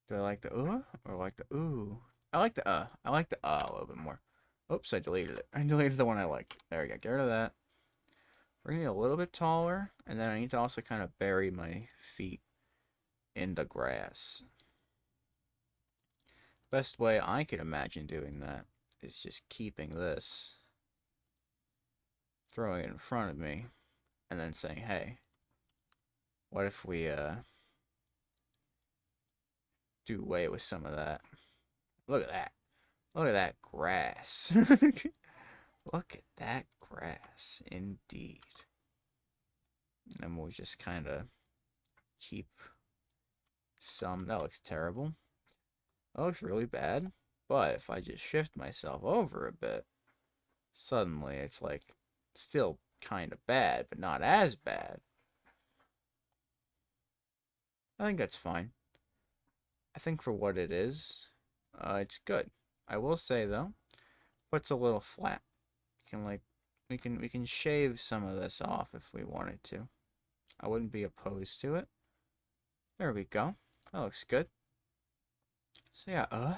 Do I like the or like the ooh? I like the I like the a little bit more. Oops, I deleted it. I deleted the one I liked. There we go. Get rid of that. Bring it a little bit taller, and then I need to also kind of bury my feet in the grass. Best way I could imagine doing that is just keeping this, throwing it in front of me, and then saying, hey, what if we do away with some of that? Look at that. Look at that grass. Look at that grass, indeed. And we'll just kind of keep some. That looks terrible. That looks really bad. But if I just shift myself over a bit, suddenly it's like still kind of bad, but not as bad. I think that's fine. I think for what it is, it's good. I will say though, it's a little flat. Can like we can shave some of this off if we wanted to. I wouldn't be opposed to it. There we go. That looks good. So yeah,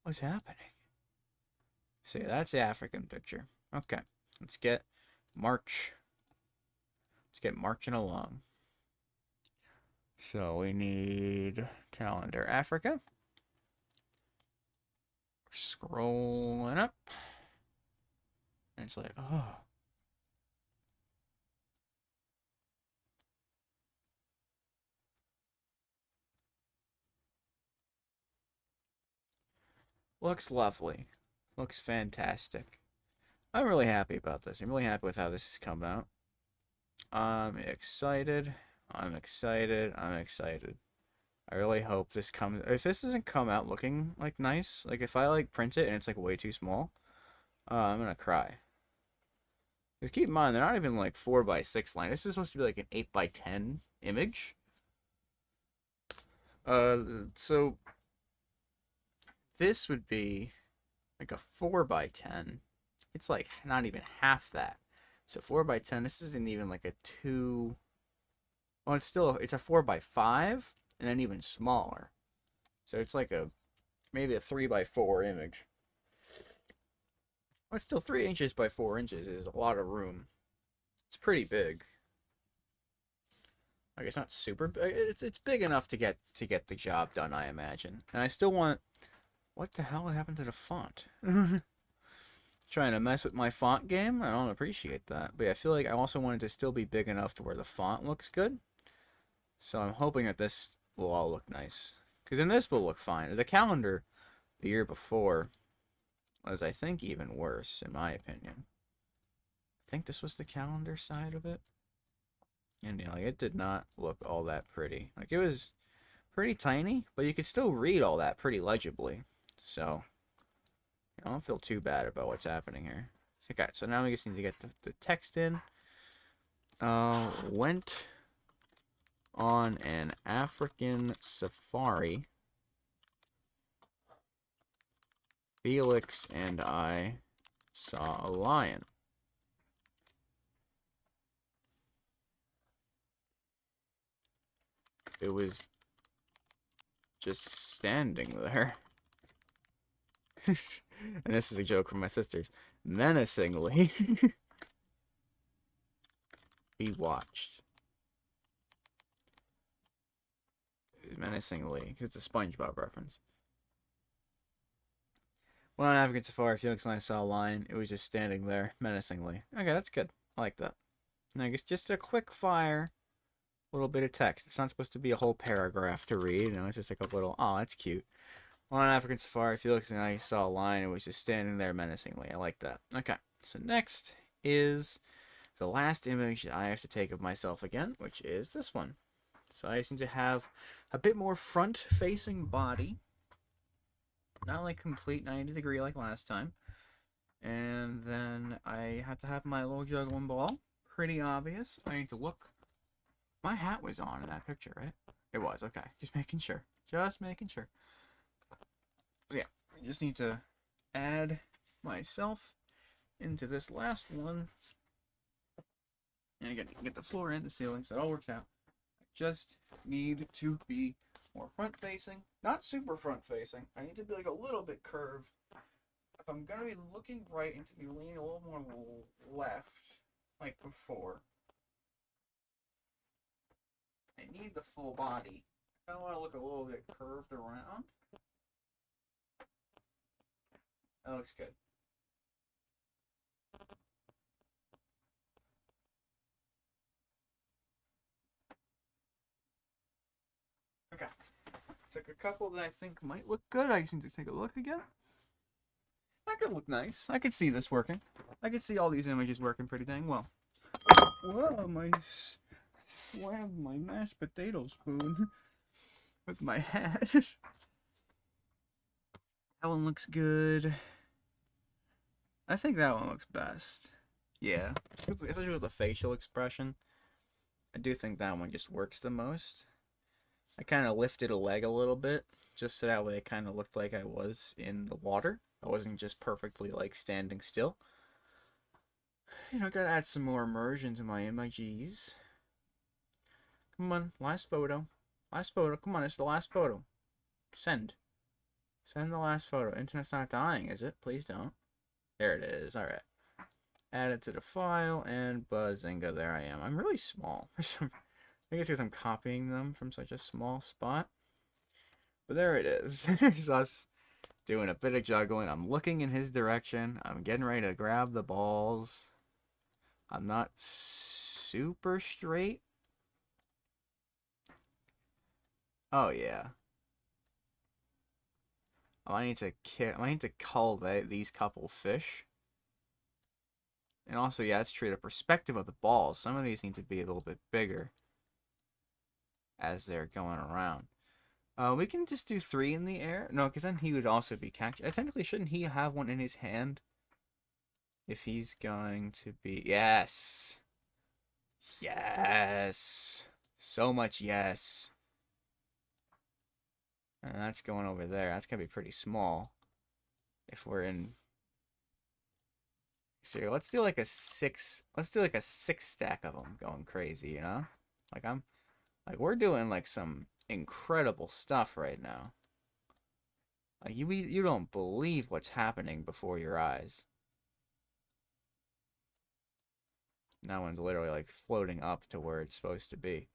what's happening? See, that's the African picture. Okay, let's get march. Let's get marching along. So we need calendar Africa. Scrolling up. And it's like, oh. Looks lovely. Looks fantastic. I'm really happy about this. I'm really happy with how this has come out. I'm excited. I'm excited. I'm excited. I really hope this comes. If this doesn't come out looking like nice, like if I like print it and it's like way too small, I'm gonna cry. Just keep in mind they're not even like 4x6 line. This is supposed to be like an 8x10 image. So this would be like a 4x10. It's like not even half that. So 4x10. This isn't even like a 2. Well, it's a 4x5 and then even smaller. So it's like maybe a 3x4 image. Well, it's still 3 inches by 4 inches is a lot of room. It's pretty big. Like it's not super big. It's big enough to get the job done, I imagine. And I still want. What the hell happened to the font? Trying to mess with my font game? I don't appreciate that. But yeah, I feel like I also want it to still be big enough to where the font looks good. So I'm hoping that this will all look nice. Because then this will look fine. The calendar the year before was, I think, even worse, in my opinion. I think this was the calendar side of it. And, you know, like, it did not look all that pretty. Like, it was pretty tiny, but you could still read all that pretty legibly. So, I don't feel too bad about what's happening here. Okay, so now we just need to get the text in. Went on an African safari. Felix and I saw a lion. It was just standing there. And this is a joke from my sisters. Menacingly. We watched. Menacingly. It's a SpongeBob reference. When on African safari, Felix and I saw a lion. It was just standing there menacingly. Okay, that's good. I like that. And I guess just a quick fire little bit of text. It's not supposed to be a whole paragraph to read. You know, it's just like a little, oh, that's cute. On an African safari, Felix and I saw a lion. It was just standing there menacingly. I like that. Okay, so next is the last image I have to take of myself again, which is this one. So I seem to have a bit more front-facing body. Not like complete 90 degree like last time. And then I had to have my little juggling ball. Pretty obvious. I need to look. My hat was on in that picture, right? It was, okay. Just making sure. Just making sure. So yeah, I just need to add myself into this last one. And again, you can get the floor and the ceiling, so it all works out. I just need to be more front-facing. Not super front-facing. I need to be like a little bit curved. If I'm going to be looking right, I need to be leaning a little more left, like before. I need the full body. I want to look a little bit curved around. That looks good. Okay. Took a couple that I think might look good. I just need to take a look again. That could look nice. I could see this working. I could see all these images working pretty dang well. Whoa, I slammed my mashed potato spoon with my hat. That one looks good. I think that one looks best. Yeah, especially with the facial expression. I do think that one just works the most. I kind of lifted a leg a little bit, just so that way it kind of looked like I was in the water. I wasn't just perfectly, like, standing still. You know, gotta add some more immersion to my emojis. Come on, last photo. Last photo, come on, it's the last photo. Send. Send the last photo. Internet's not dying, is it? Please don't. There it is, alright. Add it to the file, and bazinga, there I am. I'm really small. I guess because I'm copying them from such a small spot. But there it is. There's us doing a bit of juggling. I'm looking in his direction. I'm getting ready to grab the balls. I'm not super straight. Oh, yeah. Oh, I need to call these couple fish. And also, yeah, it's true. The perspective of the balls. Some of these need to be a little bit bigger as they're going around. We can just do 3 in the air. No, because then he would also be catching. Technically, shouldn't he have one in his hand? If he's going to be... Yes! Yes! So much yes. And that's going over there. That's going to be pretty small. If we're in... So let's do like a 6... Let's do like a 6 stack of them going crazy, you know? Like we're doing like some incredible stuff right now. Like you don't believe what's happening before your eyes. That one's literally like floating up to where it's supposed to be.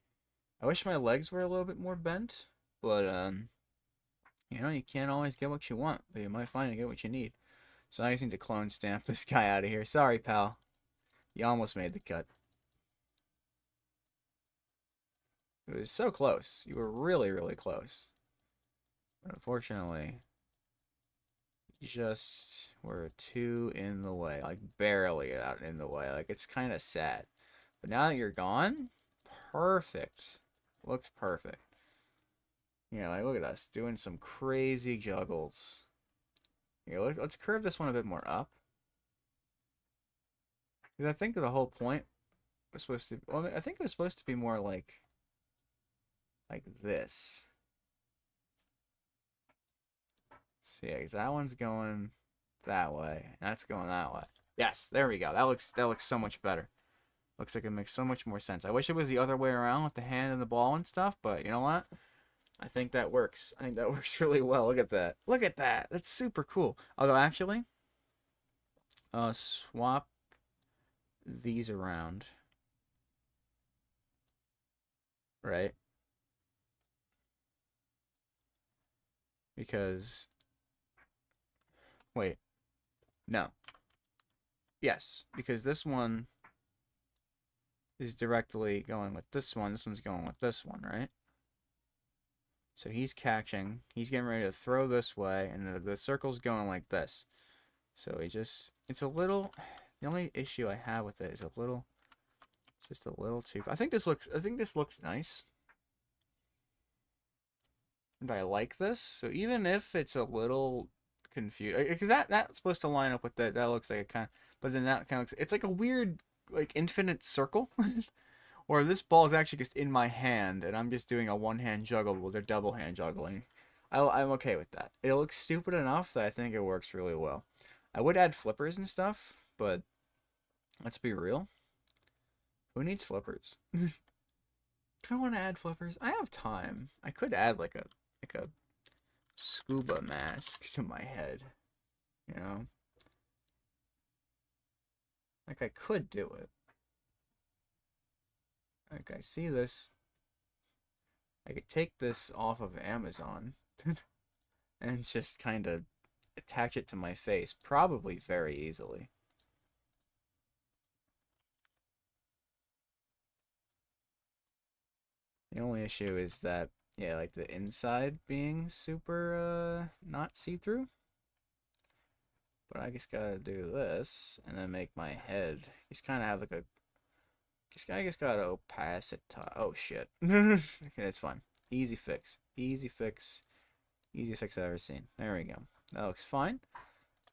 I wish my legs were a little bit more bent, but you know, you can't always get what you want, but you might find you get what you need. So I just need to clone stamp this guy out of here. Sorry, pal. You almost made the cut. It was so close. You were really, really close. But unfortunately, just were 2 in the way. Like, barely out in the way. Like, it's kind of sad. But now that you're gone, perfect. Looks perfect. Yeah, like, look at us doing some crazy juggles. Here, let's curve this one a bit more up. Because I think the whole point was supposed to... Well, I think it was supposed to be more like this. So yeah, 'cause that one's going that way. And that's going that way. Yes, there we go. That looks so much better. Looks like it makes so much more sense. I wish it was the other way around with the hand and the ball and stuff, but you know what? I think that works. I think that works really well. Look at that. Look at that. That's super cool. Although actually, swap these around. Right? Because wait. No. Yes, because this one is directly going with this one. This one's going with this one, right? So he's catching. He's getting ready to throw this way, and the circle's going like this. So it's a little... The only issue I have with it is it's just a little too... I think this looks nice. And I like this. So even if it's a little confused... Because that's supposed to line up with that. That looks like a kind of... But then that kind of looks... It's like a weird, like, infinite circle. Or this ball is actually just in my hand, and I'm just doing a one-hand juggle with a double-hand juggling. I'm okay with that. It looks stupid enough that I think it works really well. I would add flippers and stuff, but let's be real. Who needs flippers? Do I want to add flippers? I have time. I could add like a scuba mask to my head, you know? Like I could do it. Like I see this. I could take this off of Amazon and just kind of attach it to my face, probably very easily. The only issue is that, yeah, like the inside being super, not see-through. But I just gotta do this, and then make my head, just kind of have like a, I just gotta opacify, oh shit. Okay, that's fine. Easy fix. Easy fix. Easiest fix I've ever seen. There we go. That looks fine.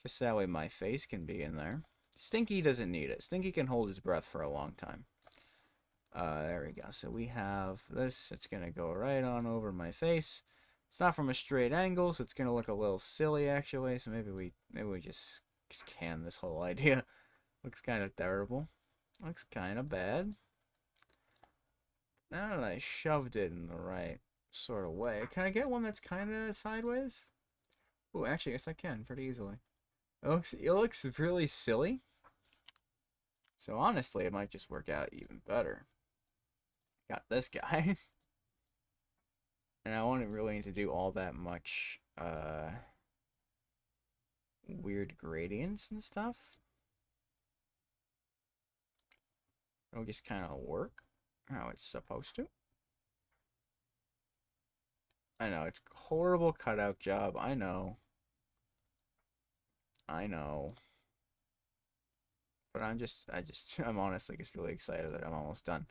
Just that way my face can be in there. Stinky doesn't need it. Stinky can hold his breath for a long time. There we go. So we have this. It's going to go right on over my face. It's not from a straight angle, so it's going to look a little silly, actually. So maybe we just can this whole idea. Looks kind of terrible. Looks kind of bad. Now that I shoved it in the right sort of way, can I get one that's kind of sideways? Oh, actually, I guess I can pretty easily. It looks really silly. So honestly, it might just work out even better. Got this guy. And I won't really need to do all that much weird gradients and stuff. It'll just kind of work how it's supposed to. I know, it's a horrible cutout job. I know. I know. But I'm honestly just really excited that I'm almost done.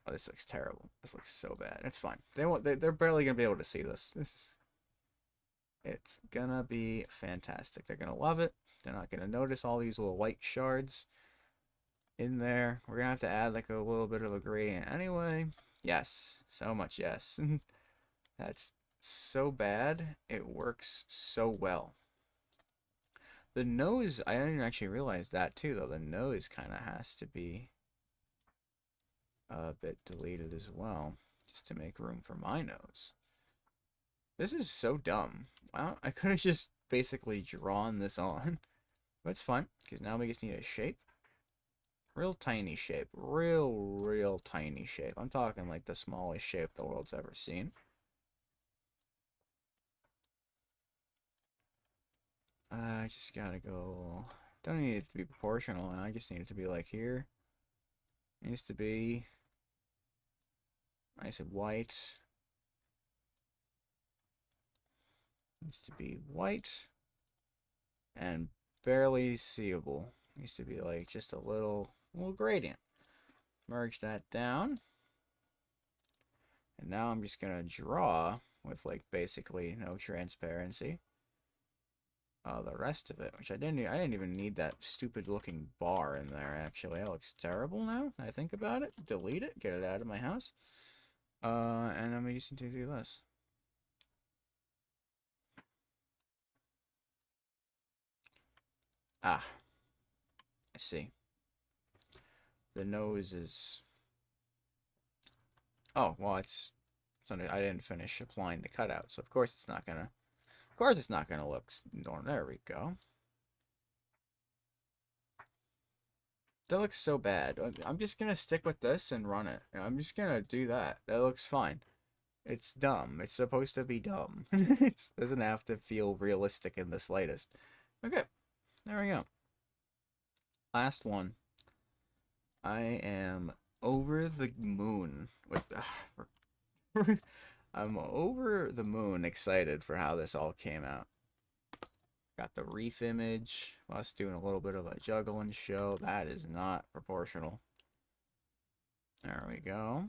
Oh, this looks terrible. This looks so bad. It's fine. They're barely gonna be able to see this. It's gonna be fantastic. They're gonna love it. They're not gonna notice all these little white shards in there. We're gonna have to add like a little bit of a gradient anyway. Yes, so much yes. That's so bad. It works so well. The nose, I didn't actually realize that too, though. The nose kind of has to be a bit deleted as well, just to make room for my nose. This is so dumb. Wow, I could have just basically drawn this on. But it's fine, because now we just need a shape. Real tiny shape. Real tiny shape. I'm talking like the smallest shape the world's ever seen. I just gotta go. Don't need it to be proportional. I just need it to be like here. It needs to be nice and white. Needs to be white and barely seeable. Needs to be like just a little gradient. Merge that down. And now I'm just gonna draw with like basically no transparency. The rest of it, which I didn't even need that stupid looking bar in there actually. That looks terrible now. I think about it. Delete it, get it out of my house. And I'm using to do this. Ah, I see. The nose is. Oh well, it's under. I didn't finish applying the cutout, so of course it's not gonna. Of course it's not gonna look normal. There we go. That looks so bad. I'm just gonna stick with this and run it. I'm just gonna do that. That looks fine. It's dumb. It's supposed to be dumb. It doesn't have to feel realistic in the slightest. Okay, there we go. Last one. I am over the moon with. I'm over the moon excited for how this all came out. Got the reef image. Us doing a little bit of a juggling show. That is not proportional. There we go.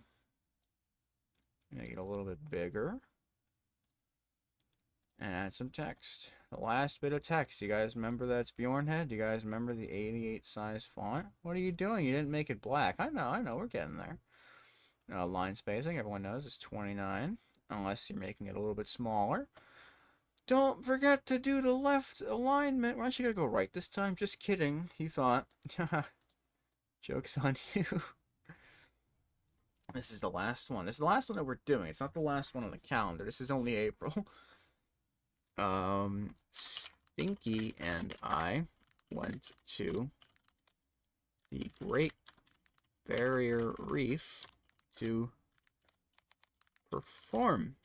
Make it a little bit bigger. And add some text. The last bit of text. You guys remember that's Bjornhead? Do you guys remember the 88 size font? What are you doing? You didn't make it black. I know. We're getting there. Line spacing, everyone knows, is 29. Unless you're making it a little bit smaller. Don't forget to do the left alignment. Why don't you gotta go right this time? Just kidding. You thought. Joke's on you. This is the last one. This is the last one that we're doing. It's not the last one on the calendar. This is only April. Stinky and I went to the Great Barrier Reef to perform.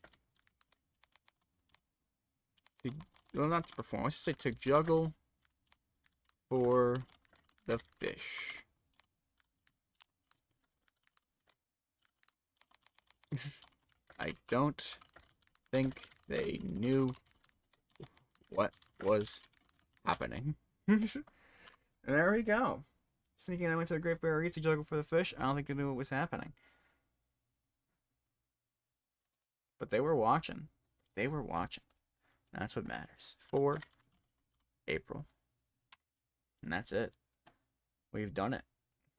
Well, not to perform. Let's just say to juggle for the fish. I don't think they knew what was happening. And there we go. Sneaking I went to the Great Barrier Reef to juggle for the fish. I don't think they knew what was happening. But they were watching. They were watching. That's what matters. For April. And that's it. We've done it.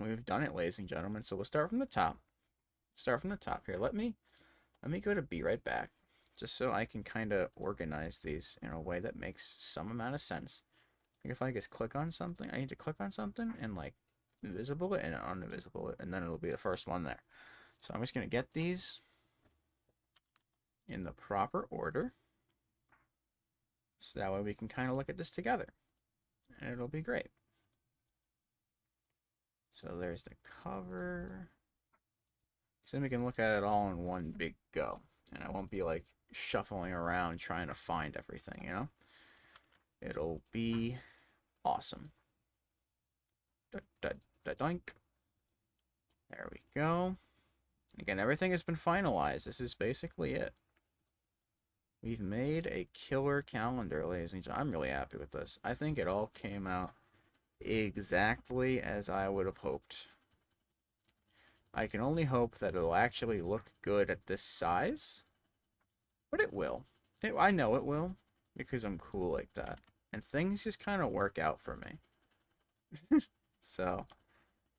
We've done it, ladies and gentlemen. So we'll start from the top. Start from the top here. Let me go to be right back. Just so I can kind of organize these in a way that makes some amount of sense. Like if I just click on something, I need to click on something and like invisible it and uninvisible it, and then it'll be the first one there. So I'm just going to get these in the proper order. So that way we can kind of look at this together. And it'll be great. So there's the cover. So then we can look at it all in one big go. And I won't be like shuffling around trying to find everything, you know? It'll be awesome. Doink. There we go. Again, everything has been finalized. This is basically it. We've made a killer calendar, ladies and gentlemen. I'm really happy with this. I think it all came out exactly as I would have hoped. I can only hope that it'll actually look good at this size, but it will. I know it will, because I'm cool like that. And things just kind of work out for me. So,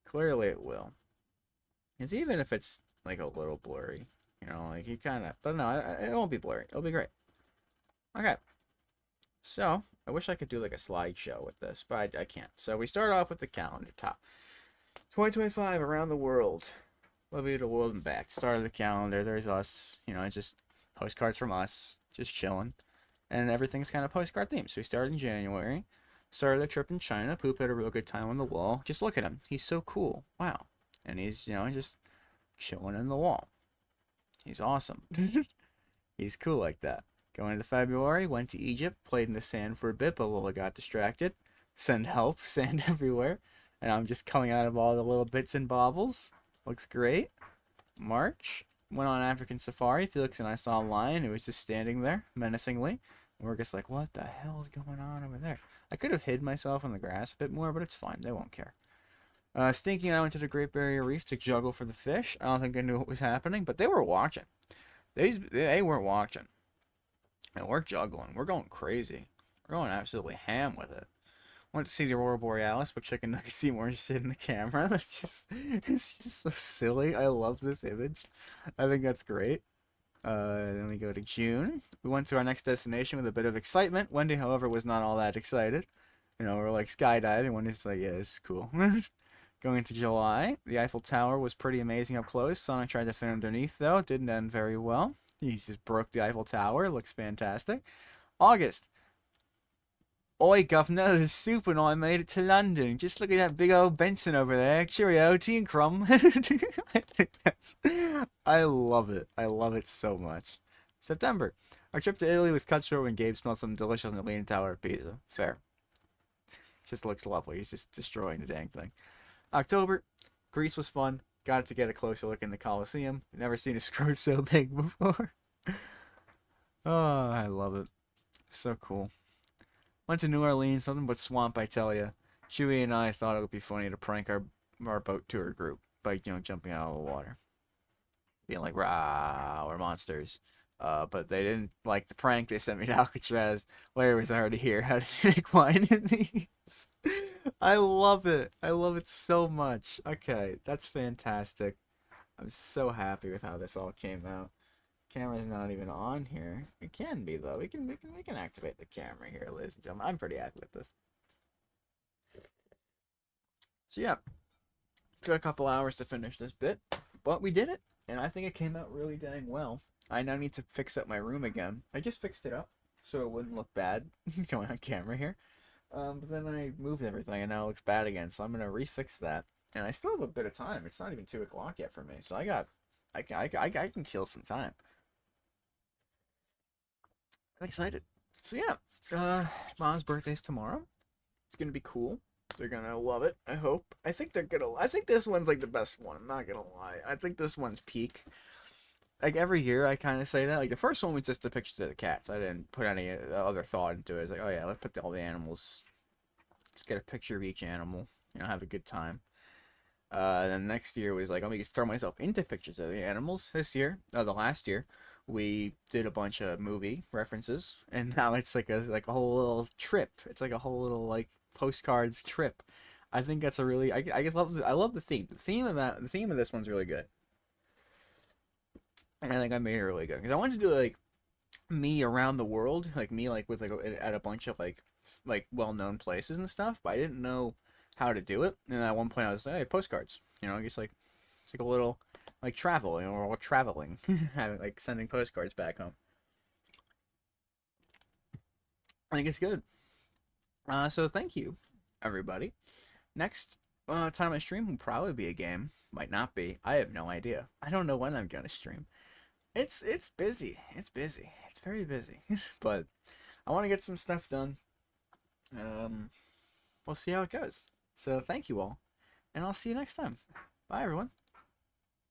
clearly it will. Because even if it's, like, a little blurry, you know, like, you kind of... But no, it won't be blurry. It'll be great. Okay. So, I wish I could do, like, a slideshow with this, but I can't. So, we start off with the calendar top. 2025, around the world. Love you to the world and back. Start of the calendar. There's us. You know, it's just postcards from us. Just chilling. And everything's kind of postcard themed. So we started in January. Started a trip in China. Poop had a real good time on the wall. Just look at him. He's so cool. Wow. And he's, you know, just chilling in the wall. He's awesome. He's cool like that. Going into February. Went to Egypt. Played in the sand for a bit, but Lola got distracted. Send help. Sand everywhere. And I'm just coming out of all the little bits and bobbles. Looks great. March. Went on African safari. Felix and I saw a lion who was just standing there menacingly. And we're just like, what the hell is going on over there? I could have hid myself in the grass a bit more, but it's fine. They won't care. Stinky and I went to the Great Barrier Reef to juggle for the fish. I don't think they knew what was happening, but they were watching. They weren't watching. And we're juggling. We're going crazy. We're going absolutely ham with it. Went to see the Aurora Borealis, but Chicken Nuggets seem more interested in the camera. It's just so silly. I love this image. I think that's great. Then we go to June. We went to our next destination with a bit of excitement. Wendy, however, was not all that excited. You know, we're like skydiving. Wendy's like, yeah, this is cool. Going into July, the Eiffel Tower was pretty amazing up close. Sonic tried to fit underneath, though. Didn't end very well. He just broke the Eiffel Tower. Looks fantastic. August. Oi, governor, there's soup and I made it to London. Just look at that big old Benson over there. Cheerio, tea and crumb. I love it. I love it so much. September. Our trip to Italy was cut short when Gabe smelled something delicious in the Leaning Tower of Pisa. Fair. Just looks lovely. He's just destroying the dang thing. October. Greece was fun. Got to get a closer look in the Colosseum. Never seen a scrote so big before. Oh, I love it. So cool. Went to New Orleans, nothing but swamp, I tell ya. Chewie and I thought it would be funny to prank our boat tour group by, you know, jumping out of the water. Being like, rah, we're monsters. But they didn't like the prank. They sent me to Alcatraz. Larry was already here. How to make wine in these. I love it. I love it so much. Okay, that's fantastic. I'm so happy with how this all came out. Camera's not even on here. It can be though. We can activate the camera here, ladies and gentlemen. I'm pretty happy with this. So yeah, took a couple hours to finish this bit, but we did it, and I think it came out really dang well. I now need to fix up my room again. I just fixed it up so it wouldn't look bad going on camera here. But then I moved everything, and now it looks bad again. So I'm gonna refix that, and I still have a bit of time. It's not even 2 o'clock yet for me, so I can kill some time. I'm excited. So yeah, Mom's birthday's tomorrow. It's gonna be cool. They're gonna love it. I hope. I think this one's like the best one. I'm not gonna lie. I think this one's peak. Like every year, I kind of say that. Like the first one was just the pictures of the cats. I didn't put any other thought into it. It's like, oh yeah, let's put all the animals. Let's get a picture of each animal. You know, have a good time. Then next year was like, let me just throw myself into pictures of the animals. This year, the last year, we did a bunch of movie references, and now it's like a whole little trip. It's like a whole little like postcards trip. I think that's a really I just love I love the theme. The theme of this one's really good. And I think I made it really good because I wanted to do like me around the world, like me like with like at a bunch of like well-known places and stuff, but I didn't know how to do it. And at one point I was like, hey, postcards, you know, I guess like it's like a little like travel, you know, we're all traveling, having like sending postcards back home. I think it's good. So thank you, everybody. Next time I stream will probably be a game. Might not be. I have no idea. I don't know when I'm gonna stream. It's busy. It's busy. It's very busy. But I want to get some stuff done. We'll see how it goes. So thank you all, and I'll see you next time. Bye, everyone.